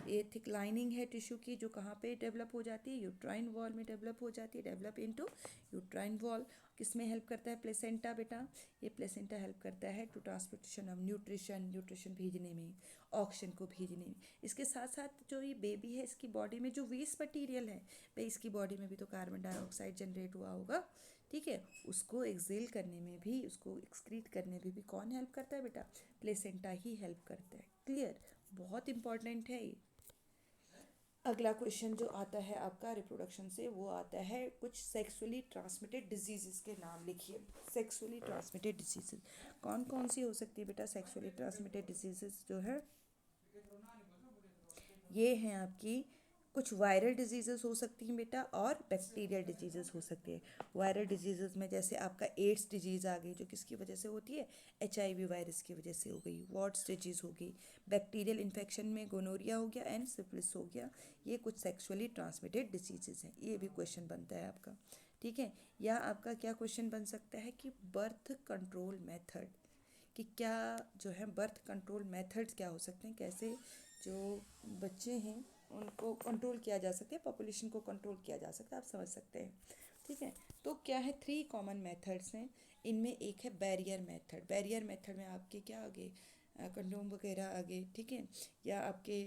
ये थिक लाइनिंग है टिश्यू की, जो कहाँ पे डेवलप हो जाती है? यूट्राइन वॉल में डेवलप हो जाती है, डेवलप इनटू यूट्राइन वॉल। किस में हेल्प करता है प्लेसेंटा बेटा? ये प्लेसेंटा हेल्प करता है टू ट्रांसपोर्टेशन ऑफ न्यूट्रिशन भेजने में, ऑक्सीजन को भेजने में। इसके साथ साथ जो ये बेबी है, इसकी बॉडी में जो वेस्ट मटीरियल है, भाई इसकी बॉडी में भी तो कार्बन डाइऑक्साइड जनरेट हुआ होगा, ठीक है, उसको एक्सेल करने में भी, उसको एक्सक्रीट करने में भी कौन हेल्प करता है बेटा? प्लेसेंटा ही हेल्प करता है। क्लियर? बहुत इंपॉर्टेंट है ये। अगला क्वेश्चन जो आता है आपका रिप्रोडक्शन से, वो आता है कुछ सेक्सुअली ट्रांसमिटेड डिजीजेस के नाम लिखिए। सेक्सुअली ट्रांसमिटेड डिजीजेस कौन कौन सी हो सकती है बेटा? सेक्सुअली ट्रांसमिटेड डिजीजेस जो है ये हैं आपकी, कुछ वायरल डिजीजेस हो सकती हैं बेटा, और बैक्टीरियल डिजीजेस हो सकती है। वायरल डिजीजेस में जैसे आपका एड्स डिजीज़ आ गई, जो किसकी वजह से होती है? HIV वायरस की वजह से हो गई। वॉट्स डिजीज़ हो गई। बैक्टीरियल इन्फेक्शन में गोनोरिया हो गया एंड सिफिलिस हो गया। ये कुछ सेक्सुअली ट्रांसमिटेड डिजीजेस हैं। ये भी क्वेश्चन बनता है आपका, ठीक है। या आपका क्या क्वेश्चन बन सकता है कि बर्थ कंट्रोल मेथड, कि क्या जो है बर्थ कंट्रोल मेथड्स क्या हो सकते हैं, कैसे जो बच्चे हैं उनको कंट्रोल किया जा सकता है, पॉपुलेशन को कंट्रोल किया जा सकता है, आप समझ सकते हैं, ठीक है। तो क्या है, 3 कॉमन मेथड्स हैं। इनमें एक है बैरियर मेथड। बैरियर मेथड में आपके क्या आगे, कंडोम वगैरह आगे, ठीक है। या आपके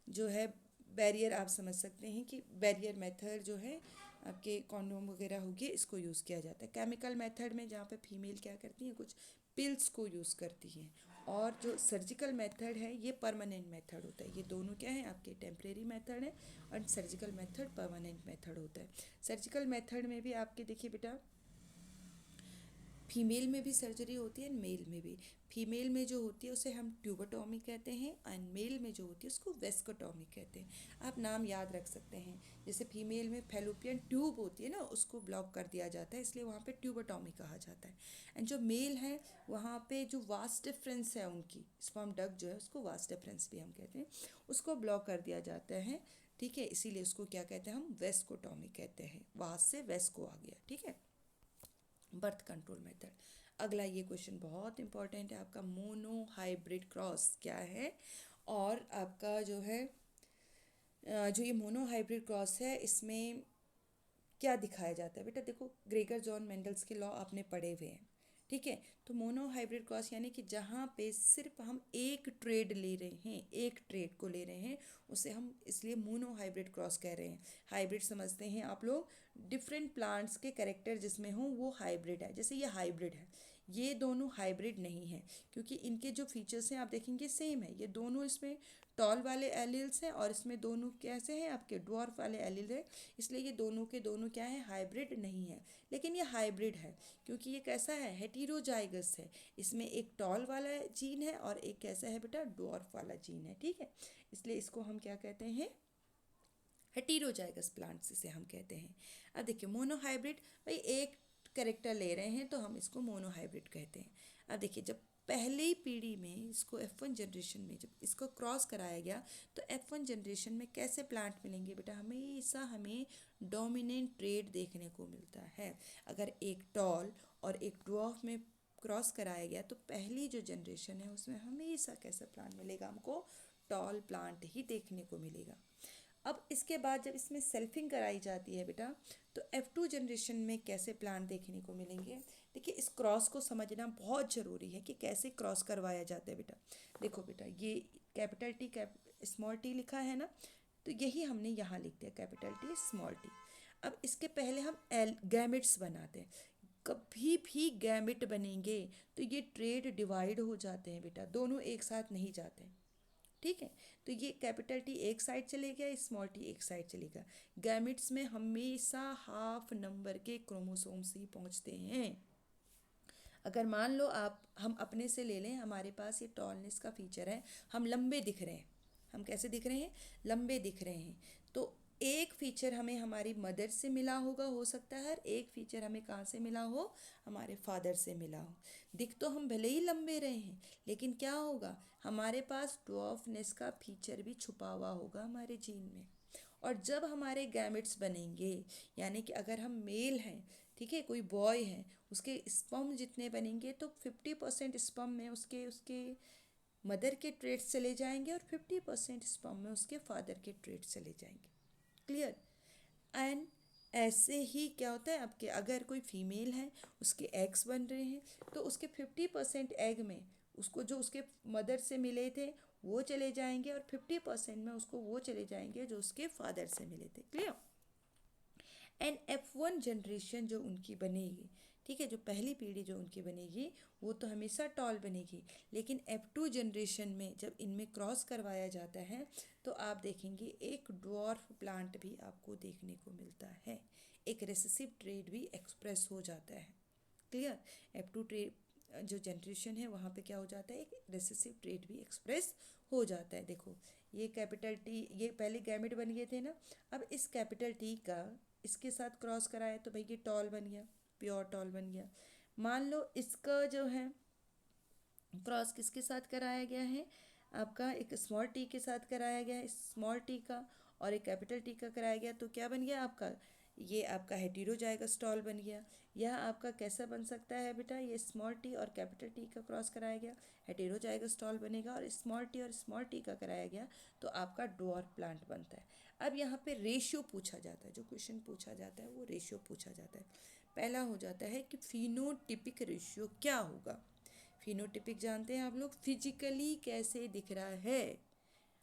जो है बैरियर, आप समझ सकते हैं कि बैरियर मेथड जो है आपके कॉन्डोम वगैरह हो गए, इसको यूज़ किया जाता है। केमिकल मेथड में जहाँ पे फीमेल क्या करती हैं, कुछ पिल्स को यूज़ करती हैं। और जो सर्जिकल मेथड है ये परमानेंट मेथड होता है। ये दोनों क्या है आपके, टेम्परेरी मेथड है, और सर्जिकल मेथड परमानेंट मेथड होता है। सर्जिकल मेथड में भी आपके देखिए बेटा, फीमेल में भी सर्जरी होती है, मेल में भी। फीमेल में जो होती है उसे हम ट्यूबोटॉमी कहते हैं, एंड मेल में जो होती है उसको वेस्कोटॉमी कहते हैं। आप नाम याद रख सकते हैं। जैसे फीमेल में फैलोपियन ट्यूब होती है ना, उसको ब्लॉक कर दिया जाता है, इसलिए वहाँ पे ट्यूबोटॉमी कहा जाता है। एंड जो मेल है वहाँ पे जो वास्ट डिफरेंस है उनकी स्पर्म डक्ट जो है, उसको वास्ट डिफरेंस भी हम कहते हैं, उसको ब्लॉक कर दिया जाता है, ठीक है। इसीलिए उसको क्या कहते हैं, हम वेस्कोटॉमी कहते हैं। वास्ट से वेस्को आ गया, ठीक है। Birth control method. अगला ये क्वेश्चन बहुत इंपॉर्टेंट है आपका, मोनो हाइब्रिड क्रॉस क्या है? और आपका जो है जो ये मोनो हाइब्रिड क्रॉस है, इसमें क्या दिखाया जाता है बेटा? देखो, ग्रेगर जॉन मेंडल्स के लॉ आपने पढ़े हुए हैं, ठीक है। तो मोनो हाइब्रिड क्रॉस यानी कि जहाँ पे सिर्फ हम एक ट्रेड ले रहे हैं, एक ट्रेड को ले रहे हैं, उसे हम इसलिए मोनो हाइब्रिड क्रॉस कह रहे हैं। हाइब्रिड समझते हैं आप लोग, डिफरेंट प्लांट्स के कैरेक्टर जिसमें हों वो हाइब्रिड है। जैसे ये हाइब्रिड है, ये दोनों हाइब्रिड नहीं है, क्योंकि इनके जो फीचर्स हैं आप देखेंगे सेम है। ये दोनों इसमें टॉल वाले एलिल्स हैं, और इसमें दोनों कैसे हैं आपके, ड्वार्फ वाले एलिल हैं। इसलिए ये दोनों के दोनों क्या है, हाइब्रिड नहीं है। लेकिन ये हाइब्रिड है क्योंकि ये कैसा है, हेटेरोजाइगस है। इसमें एक टॉल वाला जीन है और एक कैसा है बेटा, ड्वार्फ वाला जीन है, ठीक है। इसलिए इसको हम क्या कहते हैं, हेटेरोजाइगस प्लांट्स इसे हम कहते हैं। अब देखिए मोनोहाइब्रिड, भाई एक कैरेक्टर ले रहे हैं तो हम इसको मोनोहाइब्रिड कहते हैं। अब देखिए, जब पहली पीढ़ी में इसको F1 जनरेशन में जब इसको क्रॉस कराया गया, तो F1 जनरेशन में कैसे प्लांट मिलेंगे बेटा? हमेशा हमें डोमिनेंट ट्रेड देखने को मिलता है। अगर एक टॉल और एक ड्वार्फ में क्रॉस कराया गया, तो पहली जो जनरेशन है उसमें हमेशा कैसा प्लांट मिलेगा हमको, टॉल प्लांट ही देखने को मिलेगा। अब इसके बाद जब इसमें सेल्फिंग कराई जाती है बेटा, तो F2 जनरेशन में कैसे प्लांट देखने को मिलेंगे? देखिए, इस क्रॉस को समझना बहुत ज़रूरी है कि कैसे क्रॉस करवाया जाता है बेटा। देखो बेटा, ये कैपिटल टी स्मॉल टी लिखा है ना, तो यही हमने यहाँ लिख दिया, कैपिटल टी स्मॉल टी। अब इसके पहले हम गैमेट्स बनाते हैं। कभी भी गैमेट बनेंगे तो ये ट्रेड डिवाइड हो जाते हैं बेटा, दोनों एक साथ नहीं जाते, ठीक है। तो ये कैपिटल टी एक साइड चलेगा, स्मॉल टी एक साइड चलेगा। गैमेट्स में हमेशा हाफ नंबर के क्रोमोसोम्स ही पहुंचते हैं। अगर मान लो आप, हम अपने से ले लें, हमारे पास ये टॉलनेस का फीचर है, हम लंबे दिख रहे हैं, हम कैसे दिख रहे हैं, लंबे दिख रहे हैं, तो एक फीचर हमें हमारी मदर से मिला होगा, हो सकता है, एक फीचर हमें कहाँ से मिला हो, हमारे फादर से मिला हो। दिख तो हम भले ही लंबे रहे हैं, लेकिन क्या होगा, हमारे पास ड्वार्फनेस का फीचर भी छुपा हुआ होगा हमारे जीन में। और जब हमारे गैमेट्स बनेंगे, यानी कि अगर हम मेल हैं, ठीक है, कोई बॉय है, उसके स्पर्म जितने बनेंगे तो 50% स्पर्म में उसके उसके मदर के ट्रेड्स चले जाएंगे और 50% स्पर्म में उसके फादर के ट्रेड्स चले जाएंगे। क्लियर। एंड ऐसे ही क्या होता है आपके, अगर कोई फीमेल है, उसके एग्स बन रहे हैं, तो उसके 50% एग में उसको जो उसके मदर से मिले थे वो चले जाएंगे और 50% में उसको वो चले जाएंगे जो उसके फादर से मिले थे। क्लियर। एंड F1 जनरेशन जो उनकी बनेगी, ठीक है, जो पहली पीढ़ी जो उनकी बनेगी वो तो हमेशा टॉल बनेगी, लेकिन F2 जनरेशन में जब इनमें क्रॉस करवाया जाता है तो आप देखेंगे एक ड्वार्फ प्लांट भी आपको देखने को मिलता है, एक रेसेसिव ट्रेड भी एक्सप्रेस हो जाता है। क्लियर। F2 ट्रेड जो जनरेशन है वहाँ पे क्या हो जाता है, एक रेसेसिव ट्रेड भी एक्सप्रेस हो जाता है। देखो ये कैपिटल टी, ये पहले गैमेट बन गए थे ना, अब इस कैपिटल टी का इसके साथ क्रॉस कराए तो भाई ये टॉल बन गया, प्योर टॉल बन गया। मान लो इसका जो है क्रॉस किसके साथ कराया गया है, आपका एक स्मॉल टी के साथ कराया गया है, स्मॉल टी का, और एक कैपिटल टी का कराया गया, तो क्या बन गया आपका, ये आपका हेटेरोजाइगस टॉल बन गया। यह आपका कैसा बन सकता है बेटा, ये स्मॉल टी और कैपिटल टी का क्रॉस कराया गया, हेटेरोजाइगस टॉल बनेगा, और स्मॉल टी और स्मॉल टी का कराया गया तो आपका ड्वार्फ प्लांट बनता है। अब यहाँ पे रेशियो पूछा जाता है, जो क्वेश्चन पूछा जाता है वो रेशियो पूछा जाता है। पहला हो जाता है कि फिनोटिपिक रेशियो क्या होगा। फिनोटिपिक जानते हैं आप लोग, फिजिकली कैसे दिख रहा है।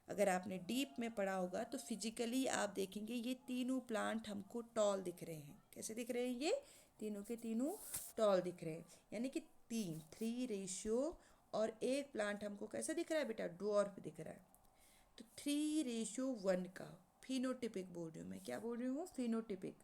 अगर आपने डीप में पढ़ा होगा तो फिजिकली आप देखेंगे ये तीनों प्लांट हमको टॉल दिख रहे हैं। कैसे दिख रहे हैं, ये तीनों के तीनों टॉल दिख रहे हैं, यानी कि 3:3 और एक प्लांट हमको कैसा दिख रहा है बेटा, ड्वार्फ दिख रहा है। तो 3:1 का फिनोटिपिक बोल रही हूँ मैं, क्या बोल रही हूँ, फिनोटिपिक।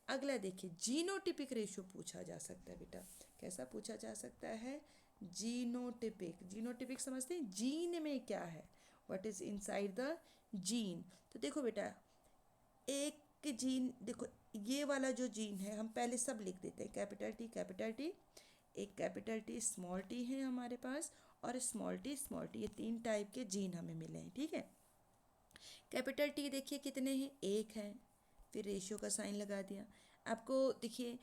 अगला देखिए जीनोटिपिक रेशियो पूछा जा सकता है बेटा, कैसा पूछा जा सकता है, जीनोटिपिक। जीनोटिपिक समझते हैं, जीन में क्या है, what is inside the gene. तो देखो बेटा, एक जीन देखो, ये वाला जो जीन है हम पहले सब लिख देते हैं, कैपिटल टी, एक कैपिटल टी स्मॉल टी है हमारे पास, और स्मॉल टी, ये 3 टाइप के जीन हमें मिले हैं। ठीक है, कैपिटल टी देखिए कितने हैं, एक है, फिर रेशियो का साइन लगा दिया। आपको देखिए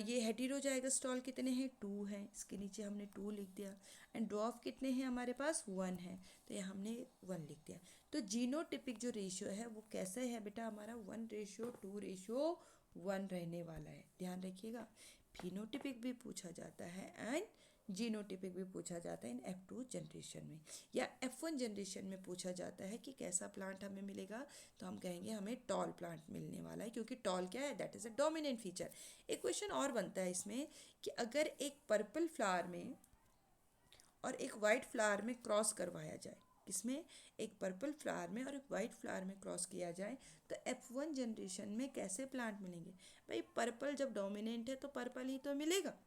ये हेटेरोजाइगस टॉल कितने हैं, 2 हैं, इसके नीचे हमने 2 लिख दिया। एंड ड्वार्फ कितने हैं हमारे पास, 1 है, तो ये हमने 1 लिख दिया। तो जीनोटिपिक जो रेशियो है वो कैसे है बेटा, हमारा 1:2:1 रहने वाला है, ध्यान रखिएगा। फिनोटिपिक भी पूछा जाता है एंड जीनोटिपिक भी पूछा जाता है इन F2 जनरेशन में, या F1 जनरेशन में पूछा जाता है कि कैसा प्लांट हमें मिलेगा, तो हम कहेंगे हमें टॉल प्लांट मिलने वाला है, क्योंकि टॉल क्या है, that is a dominant feature. एक क्वेश्चन और बनता है इसमें कि अगर एक पर्पल फ्लावर में और एक वाइट फ्लावर में क्रॉस करवाया जाए, किसमें, एक पर्पल फ्लावर में और एक वाइट फ्लावर में क्रॉस किया जाए, तो F1 जनरेशन में कैसे प्लांट मिलेंगे। भाई पर्पल जब डोमिनेंट है तो पर्पल ही तो मिलेगा,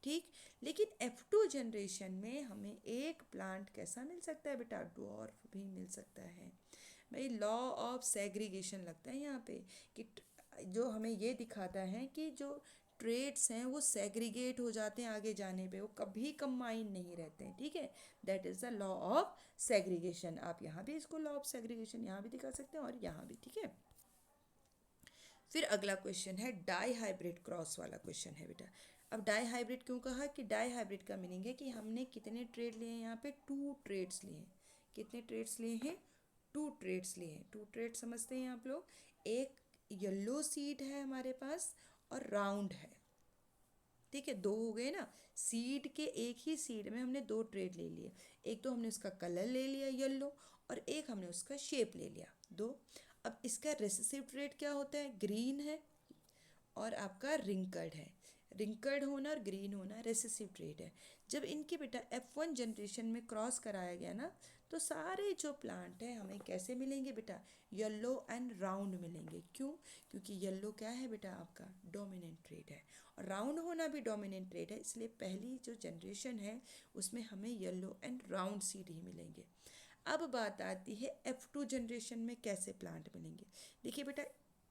ठीक। लेकिन F2 जनरेशन में हमें एक प्लांट कैसा मिल सकता है बेटा, ड्वार्फ भी मिल सकता है। भाई लॉ ऑफ सेग्रीगेशन लगता है यहाँ पे, कि जो हमें ये दिखाता है कि जो ट्रेड्स हैं वो सेग्रीगेट हो जाते हैं आगे जाने पे, वो कभी कंबाइन नहीं रहते हैं। ठीक है, that is the law of segregation. आप यहाँ भी इसको लॉ ऑफ सेग्रीगेशन यहाँ भी दिखा सकते हैं और यहाँ भी, ठीक है। फिर अगला क्वेश्चन है डाई हाइब्रिड क्रॉस वाला क्वेश्चन है बेटा। अब डाई हाइब्रिड क्यों कहा, कि डाई हाइब्रिड का मीनिंग है कि हमने कितने ट्रेड लिए हैं, यहाँ पे 2 ट्रेड्स लिए हैं। कितने ट्रेड्स लिए हैं, 2 ट्रेड्स लिए हैं। 2 ट्रेड समझते हैं आप लोग, एक येलो सीड है हमारे पास और राउंड है, ठीक है, 2 हो गए ना। सीड के, एक ही सीड में हमने 2 ट्रेड ले लिए, एक तो हमने उसका कलर ले लिया येलो और एक हमने उसका शेप ले लिया, 2। अब इसका रेसेसिव ट्रेड क्या होता है, ग्रीन है और आपका रिंकर्ड है। रिंकर्ड होना और ग्रीन होना रेसेसिव ट्रेड है। जब इनके बेटा F1 जनरेशन में क्रॉस कराया गया ना, तो सारे जो प्लांट हैं हमें कैसे मिलेंगे बेटा, येलो एंड राउंड मिलेंगे। क्यों, क्योंकि येलो क्या है बेटा आपका डोमिनेंट ट्रेड है, और राउंड होना भी डोमिनेंट ट्रेड है, इसलिए पहली जो जनरेशन है उसमें हमें येलो एंड राउंड सीड ही मिलेंगे। अब बात आती है F2 जनरेशन में कैसे प्लांट मिलेंगे। देखिए बेटा,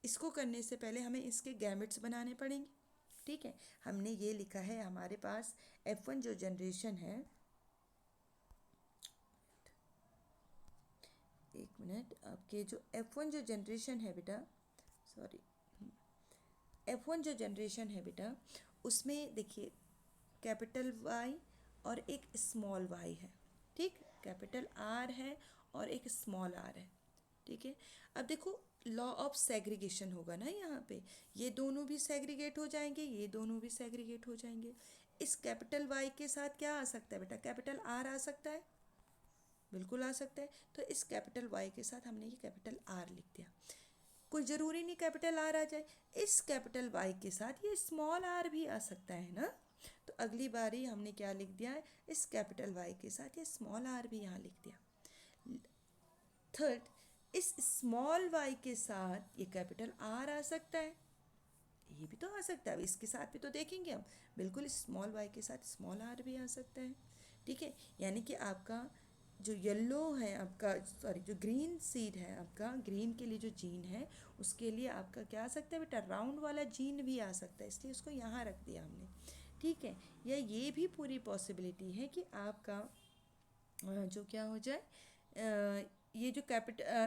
इसको करने से पहले हमें इसके गैमेट्स बनाने पड़ेंगे। ठीक है, हमने ये लिखा है हमारे पास F1 जो जनरेशन है, एक मिनट, आपके जो F1 जो जनरेशन है बेटा, सॉरी, F1 जो जनरेशन है बेटा, उसमें देखिए कैपिटल Y और एक स्मॉल y है। ठीक, कैपिटल R है और एक स्मॉल r है। ठीक है, अब देखो लॉ ऑफ सेग्रीगेशन होगा ना यहाँ पे, ये दोनों भी सेग्रीगेट हो जाएंगे, ये दोनों भी सेग्रीगेट हो जाएंगे। इस कैपिटल Y के साथ क्या आ सकता है बेटा, कैपिटल R आ सकता है, बिल्कुल आ सकता है। तो इस कैपिटल Y के साथ हमने ये कैपिटल R लिख दिया। कोई ज़रूरी नहीं कैपिटल R आ जाए, इस कैपिटल Y के साथ ये स्मॉल r भी आ सकता है ना। तो अगली बारी हमने क्या लिख दिया है, इस कैपिटल Y के साथ ये स्मॉल r भी यहाँ लिख दिया। थर्ड, इस स्मॉल y के साथ ये कैपिटल R आ सकता है, ये भी तो आ सकता है। अब इसके साथ भी तो देखेंगे हम, बिल्कुल स्मॉल y के साथ स्मॉल r भी आ सकता है। ठीक है, यानी कि आपका जो येलो है, आपका सॉरी जो ग्रीन सीड है, आपका ग्रीन के लिए जो जीन है, उसके लिए आपका क्या आ सकता है बेटा, राउंड वाला जीन भी आ सकता है, इसलिए उसको यहाँ रख दिया हमने। ठीक है, या ये भी पूरी पॉसिबिलिटी है कि आपका जो क्या हो जाए, ये जो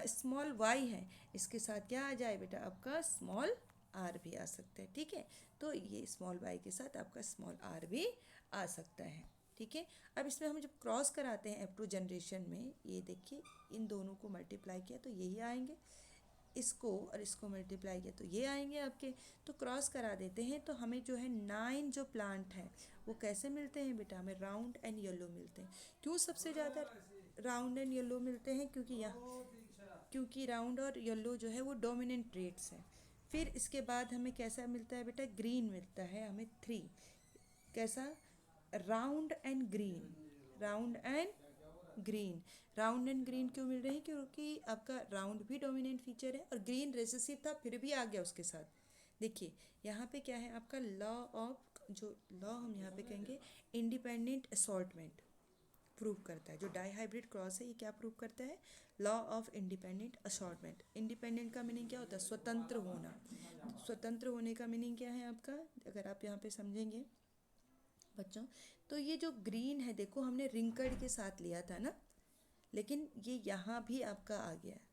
स्मॉल वाई है, इसके साथ क्या आ जाए बेटा, आपका स्मॉल आर भी आ सकता है। ठीक है, तो ये स्मॉल वाई के साथ आपका स्मॉल आर भी आ सकता है। ठीक है, अब इसमें हम जब क्रॉस कराते हैं F2 जनरेशन में, ये देखिए इन दोनों को मल्टीप्लाई किया तो यही आएंगे, इसको और इसको मल्टीप्लाई किया तो ये आएंगे आपके। तो क्रॉस करा देते हैं तो हमें जो है 9 जो प्लांट हैं वो कैसे मिलते हैं बेटा, हमें राउंड एंड येलो मिलते हैं। क्यों सबसे ज़्यादा राउंड एंड येलो मिलते हैं, क्योंकि राउंड और येलो जो है वो डोमिनेंट ट्रेट्स हैं। फिर इसके बाद हमें कैसा मिलता है बेटा, ग्रीन मिलता है हमें 3। कैसा, round and green, round and green. Round and green क्यों मिल रहे हैं, क्योंकि आपका राउंड भी डोमिनेंट फीचर है और ग्रीन रेसेसिव था फिर भी आ गया उसके साथ। देखिए यहाँ पे क्या है, आपका लॉ ऑफ, जो लॉ हम यहाँ पे कहेंगे इंडिपेंडेंट असॉर्टमेंट प्रूव करता है। जो डाई हाइब्रिड क्रॉस है ये क्या प्रूव करता है, law of independent assortment. Independent का मीनिंग क्या होता है, स्वतंत्र होना। स्वतंत्र होने का मीनिंग क्या है आपका, अगर आप यहाँ पे समझेंगे बच्चों, तो ये जो ग्रीन है देखो हमने रिंकर्ड के साथ लिया था ना, लेकिन ये यहाँ भी आपका आ गया है।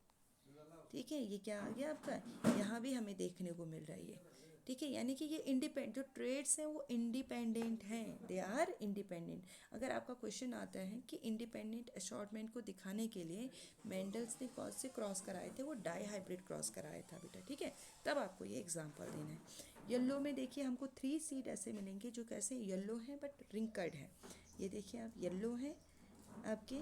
ठीक है, ये क्या आ गया आपका, यहाँ भी हमें देखने को मिल रहा है ये। ठीक है, यानी कि ये इंडिपेंडेंट जो ट्रेड्स हैं वो इंडिपेंडेंट हैं, दे आर इंडिपेंडेंट। अगर आपका क्वेश्चन आता है कि इंडिपेंडेंट असॉर्टमेंट को दिखाने के लिए मेंडल्स ने कौन से क्रॉस कराए थे, वो डाई हाइब्रिड क्रॉस कराया था बेटा। ठीक है, तब आपको ये एग्जाम्पल देना है। येलो में देखिए हमको 3 सीड ऐसे मिलेंगे जो कैसे येलो हैं बट रिंकर्ड है। ये देखिए आप, येलो हैं आपके,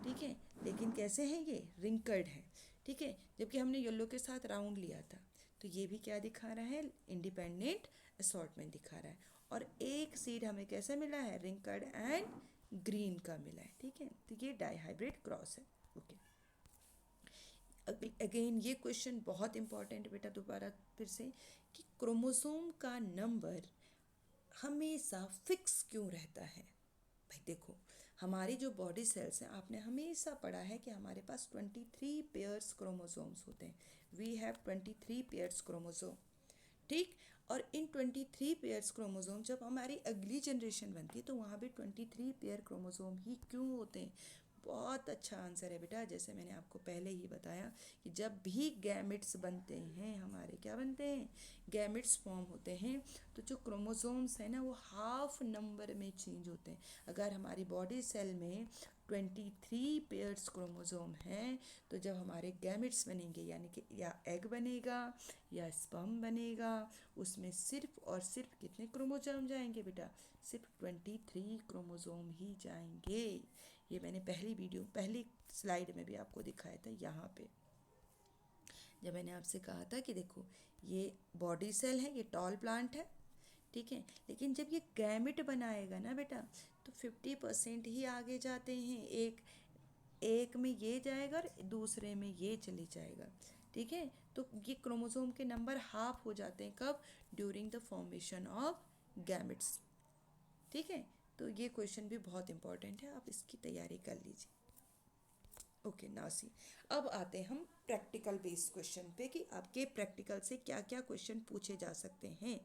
ठीक है, लेकिन कैसे हैं ये, रिंकर्ड है। ठीक है, जबकि हमने येलो के साथ राउंड लिया था। तो ये भी क्या दिखा रहा है, इंडिपेंडेंट असॉर्टमेंट दिखा रहा है। और एक सीड हमें कैसे मिला है, रिंकर्ड एंड ग्रीन का मिला है। ठीक है, तो ये डाई हाइब्रिड क्रॉस है। ओके, अगेन ये क्वेश्चन बहुत इंपॉर्टेंट बेटा, दोबारा फिर से, कि क्रोमोसोम का नंबर हमेशा फिक्स क्यों रहता है। भाई देखो, हमारी जो बॉडी सेल्स हैं, आपने हमेशा पढ़ा है कि हमारे पास 23 पेयर्स क्रोमोसोम्स होते हैं। We have 23 pairs chromosome. ठीक, और इन 23 पेयर्स क्रोमोसोम जब हमारी अगली जनरेशन बनती है तो वहाँ भी 23 पेयर क्रोमोसोम ही क्यों होते हैं। बहुत अच्छा आंसर है बेटा, जैसे मैंने आपको पहले ही बताया कि जब भी गैमेट्स बनते हैं, हमारे क्या बनते हैं, गैमेट्स फॉर्म होते हैं, तो जो क्रोमोसोम्स हैं ना वो हाफ नंबर में चेंज होते हैं। अगर हमारी बॉडी सेल में 23 पेयर्स क्रोमोसोम हैं, तो जब हमारे गैमेट्स बनेंगे, यानी कि या एग बनेगा या स्पर्म बनेगा, उसमें सिर्फ और सिर्फ कितने क्रोमोसोम जाएंगे बेटा, सिर्फ 23 क्रोमोसोम ही जाएंगे। ये मैंने पहली स्लाइड में भी आपको दिखाया था, यहाँ पे जब मैंने आपसे कहा था कि देखो ये बॉडी सेल है, ये टॉल प्लांट है। ठीक है, लेकिन जब ये गैमेट बनाएगा ना बेटा, तो 50% ही आगे जाते हैं, एक में ये जाएगा और दूसरे में ये चली जाएगा। ठीक है, तो ये क्रोमोसोम के नंबर हाफ हो जाते हैं, कब, during the formation of gametes. ठीक है, तो ये क्वेश्चन भी बहुत इंपॉर्टेंट है, आप इसकी तैयारी कर लीजिए। ओके नाउ सी, अब आते हैं हम प्रैक्टिकल बेस्ड क्वेश्चन पे कि आपके प्रैक्टिकल से क्या क्या क्वेश्चन पूछे जा सकते हैं।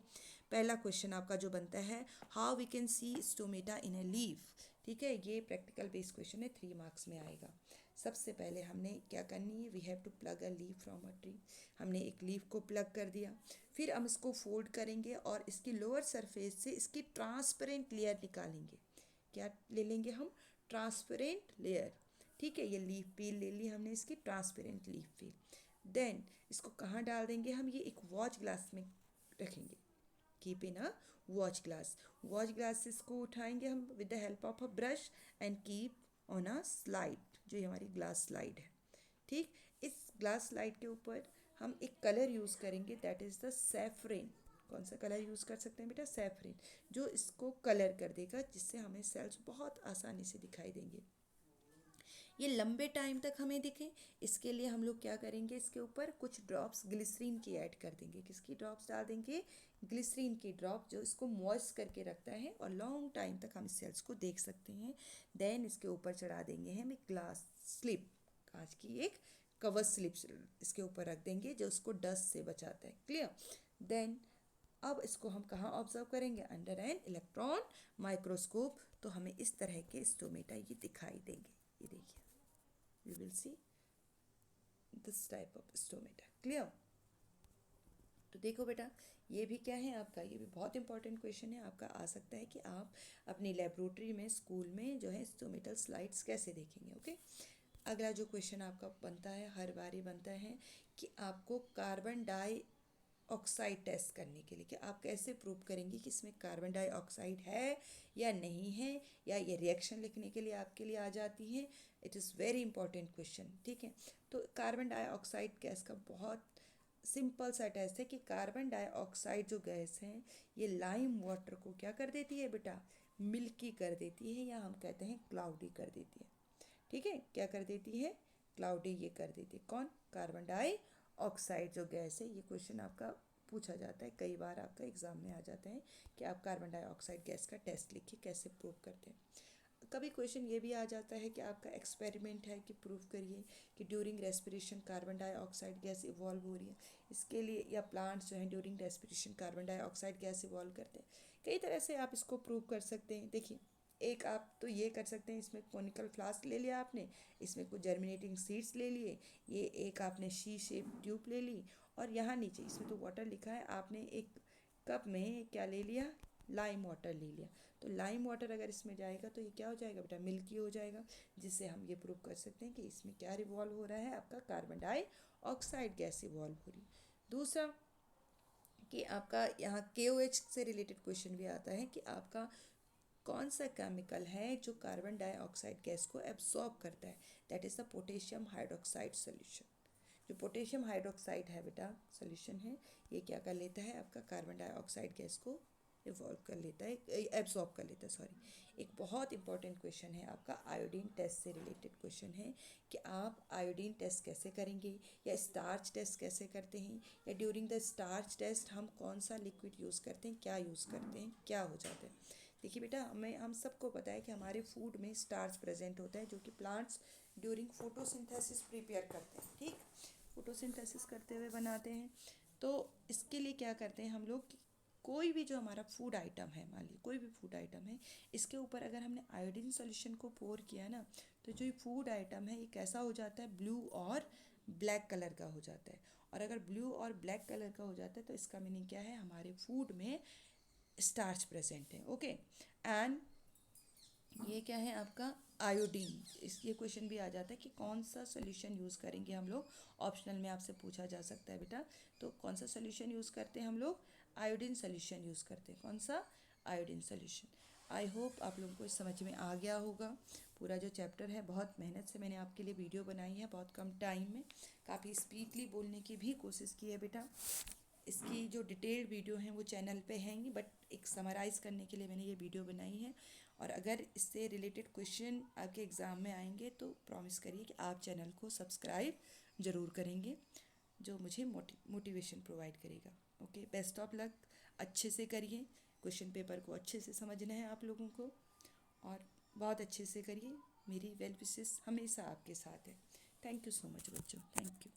पहला क्वेश्चन आपका जो बनता है, how we can see stomata in a leaf. ठीक है, ये प्रैक्टिकल बेस्ड क्वेश्चन है, 3 मार्क्स में आएगा। सबसे पहले हमने क्या करनी है, we have to plug a leaf from a tree. हमने एक लीफ को प्लग कर दिया, फिर हम इसको फोल्ड करेंगे और इसकी लोअर सरफेस से इसकी ट्रांसपेरेंट लेयर निकालेंगे। क्या ले लेंगे हम, ट्रांसपेरेंट लेयर। ठीक है, ये लीफ पील ले ली हमने, इसकी ट्रांसपेरेंट लीफ पील। देन इसको कहाँ डाल देंगे हम, ये एक वॉच ग्लास में रखेंगे। Keep in a watch glass. Watch glasses को उठाएंगे हम with the help of a brush and keep on a slide, जो ये हमारी ग्लास स्लाइड है। ठीक, इस ग्लास स्लाइड के ऊपर हम एक कलर यूज़ करेंगे, दैट इज़ द सैफरन। कौन सा कलर यूज़ कर सकते हैं बेटा, सैफरन, जो इसको कलर कर देगा, जिससे हमें सेल्स बहुत आसानी से दिखाई देंगे, ये लंबे टाइम तक हमें दिखें। इसके लिए हम लोग क्या करेंगे, इसके ऊपर कुछ ड्रॉप्स ग्लिसरीन की ऐड कर देंगे। किसकी ड्रॉप्स डाल देंगे, ग्लिसरीन की ड्रॉप, जो इसको मॉइस्ट करके रखता है और लॉन्ग टाइम तक हम इस सेल्स को देख सकते हैं। देन इसके ऊपर चढ़ा देंगे हम एक ग्लास स्लिप, कांच की एक कवर स्लिप इसके ऊपर रख देंगे, जो उसको डस्ट से बचाता है। क्लियर। देन अब इसको हम कहाँ ऑब्जर्व करेंगे, अंडर एन इलेक्ट्रॉन माइक्रोस्कोप। तो हमें इस तरह के स्टोमेटा ये दिखाई देंगे। ये देखिए, we will see this type of stomata. Clear? तो देखो बेटा, ये भी क्या है आपका, ये भी बहुत इंपॉर्टेंट क्वेश्चन है आपका, आ सकता है कि आप अपनी लेबोरेटरी में, स्कूल में जो है स्टोमेटल स्लाइड्स कैसे देखेंगे। ओके, अगला जो क्वेश्चन आपका बनता है, हर बार ही बनता है कि आपको कार्बन डाई ऑक्साइड टेस्ट करने के लिए कि आप कैसे प्रूव करेंगे कि इसमें कार्बन डाइऑक्साइड है या नहीं है, या ये रिएक्शन लिखने के लिए आपके लिए आ जाती है। It is very important question. ठीक है, तो कार्बन डाइऑक्साइड गैस का बहुत सिंपल सा टेस्ट है कि कार्बन डाइऑक्साइड जो गैस है, ये लाइम वाटर को क्या कर देती है बेटा, मिल्की कर देती है, या हम कहते हैं क्लाउडी कर देती है। ठीक है, क्या कर देती है, क्लाउडी ये कर देती है। कौन, कार्बन डाइऑक्साइड जो गैस है। ये क्वेश्चन आपका पूछा जाता है, कई बार आपका एग्जाम में आ जाता है कि आप कार्बन डाइऑक्साइड गैस का टेस्ट लिखिए, कैसे प्रूव करते हैं। कभी क्वेश्चन ये भी आ जाता है कि आपका एक्सपेरिमेंट है कि प्रूव करिए कि during respiration carbon dioxide gas evolve हो रही है। इसके लिए, या प्लांट्स जो हैं during respiration carbon dioxide gas evolve करते हैं। कई तरह से आप इसको प्रूव कर सकते हैं। देखिए, एक आप तो ये कर सकते हैं, इसमें कोनिकल फ्लास्क ले लिया आपने, इसमें कुछ जर्मिनेटिंग सीड्स ले लिए, ये एक आपने शी शेप ट्यूब ले ली, और यहाँ नीचे इसमें तो वाटर लिखा है, आपने एक कप में क्या ले लिया, लाइम वाटर ले लिया। तो लाइम वाटर अगर इसमें जाएगा तो ये क्या हो जाएगा बेटा, मिल्की हो जाएगा, जिससे हम ये प्रूव कर सकते हैं कि इसमें क्या रिवॉल्व हो रहा है, आपका कार्बन डाइऑक्साइड गैस इवॉल्व हो रही। दूसरा कि आपका यहाँ KOH से रिलेटेड क्वेश्चन भी आता है कि आपका कौन सा केमिकल है जो कार्बन डाइऑक्साइड गैस को एब्सॉर्ब करता है, that is the potassium hydroxide solution. जो पोटेशियम हाइड्रोक्साइड है बेटा सोल्यूशन है, ये क्या कर लेता है, आपका कार्बन डाइऑक्साइड गैस को इवॉल्व कर लेता है, एब्सॉर्ब कर लेता है, सॉरी। एक बहुत इंपॉर्टेंट क्वेश्चन है आपका, आयोडीन टेस्ट से रिलेटेड क्वेश्चन है कि आप आयोडीन टेस्ट कैसे करेंगे, या स्टार्च टेस्ट कैसे करते हैं, या ड्यूरिंग द स्टार्च टेस्ट हम कौन सा लिक्विड यूज़ करते हैं, क्या यूज़ करते हैं, क्या हो जाता है। देखिए बेटा, हम सबको पता है कि हमारे फूड में स्टार्च प्रेजेंट होता है, जो कि प्लांट्स ड्यूरिंग फोटोसिंथेसिस प्रिपेयर करते हैं। ठीक, फोटोसिंथेसिस करते हुए बनाते हैं। तो इसके लिए क्या करते हैं हम लोग, कोई भी जो हमारा फूड आइटम है, मान लीजिए कोई भी फूड आइटम है, इसके ऊपर अगर हमने आयोडीन सॉल्यूशन को पोर किया ना, तो जो ये फूड आइटम है ये कैसा हो जाता है, ब्लू और ब्लैक कलर का हो जाता है। और अगर ब्लू और ब्लैक कलर का हो जाता है तो इसका मीनिंग क्या है, हमारे फूड में स्टार्च प्रेजेंट है। ओके, एंड ये क्या है आपका आयोडीन। इस ये क्वेश्चन भी आ जाता है कि कौन सा सोल्यूशन यूज़ करेंगे हम लोग, ऑप्शनल में आपसे पूछा जा सकता है बेटा। तो कौन सा सोल्यूशन यूज़ करते हैं हम लोग, आयोडीन सोल्यूशन यूज़ करते हैं। कौन सा, आयोडीन सोल्यूशन। आई होप आप लोगों को समझ में आ गया होगा। पूरा जो चैप्टर है, बहुत मेहनत से मैंने आपके लिए वीडियो बनाई है, बहुत कम टाइम में, काफ़ी स्पीडली बोलने की भी कोशिश की है बेटा। इसकी जो डिटेल्ड वीडियो हैं वो चैनल पे हैं, बट एक समराइज़ करने के लिए मैंने ये वीडियो बनाई है। और अगर इससे रिलेटेड क्वेश्चन आपके एग्ज़ाम में आएंगे तो प्रॉमिस करिए कि आप चैनल को सब्सक्राइब ज़रूर करेंगे, जो मुझे मोटिवेशन प्रोवाइड करेगा। ओके, बेस्ट ऑफ लक, अच्छे से करिए, क्वेश्चन पेपर को अच्छे से समझना है आप लोगों को, और बहुत अच्छे से करिए। मेरी वेल विशेस हमेशा आपके साथ है। थैंक यू सो मच बच्चों, थैंक यू।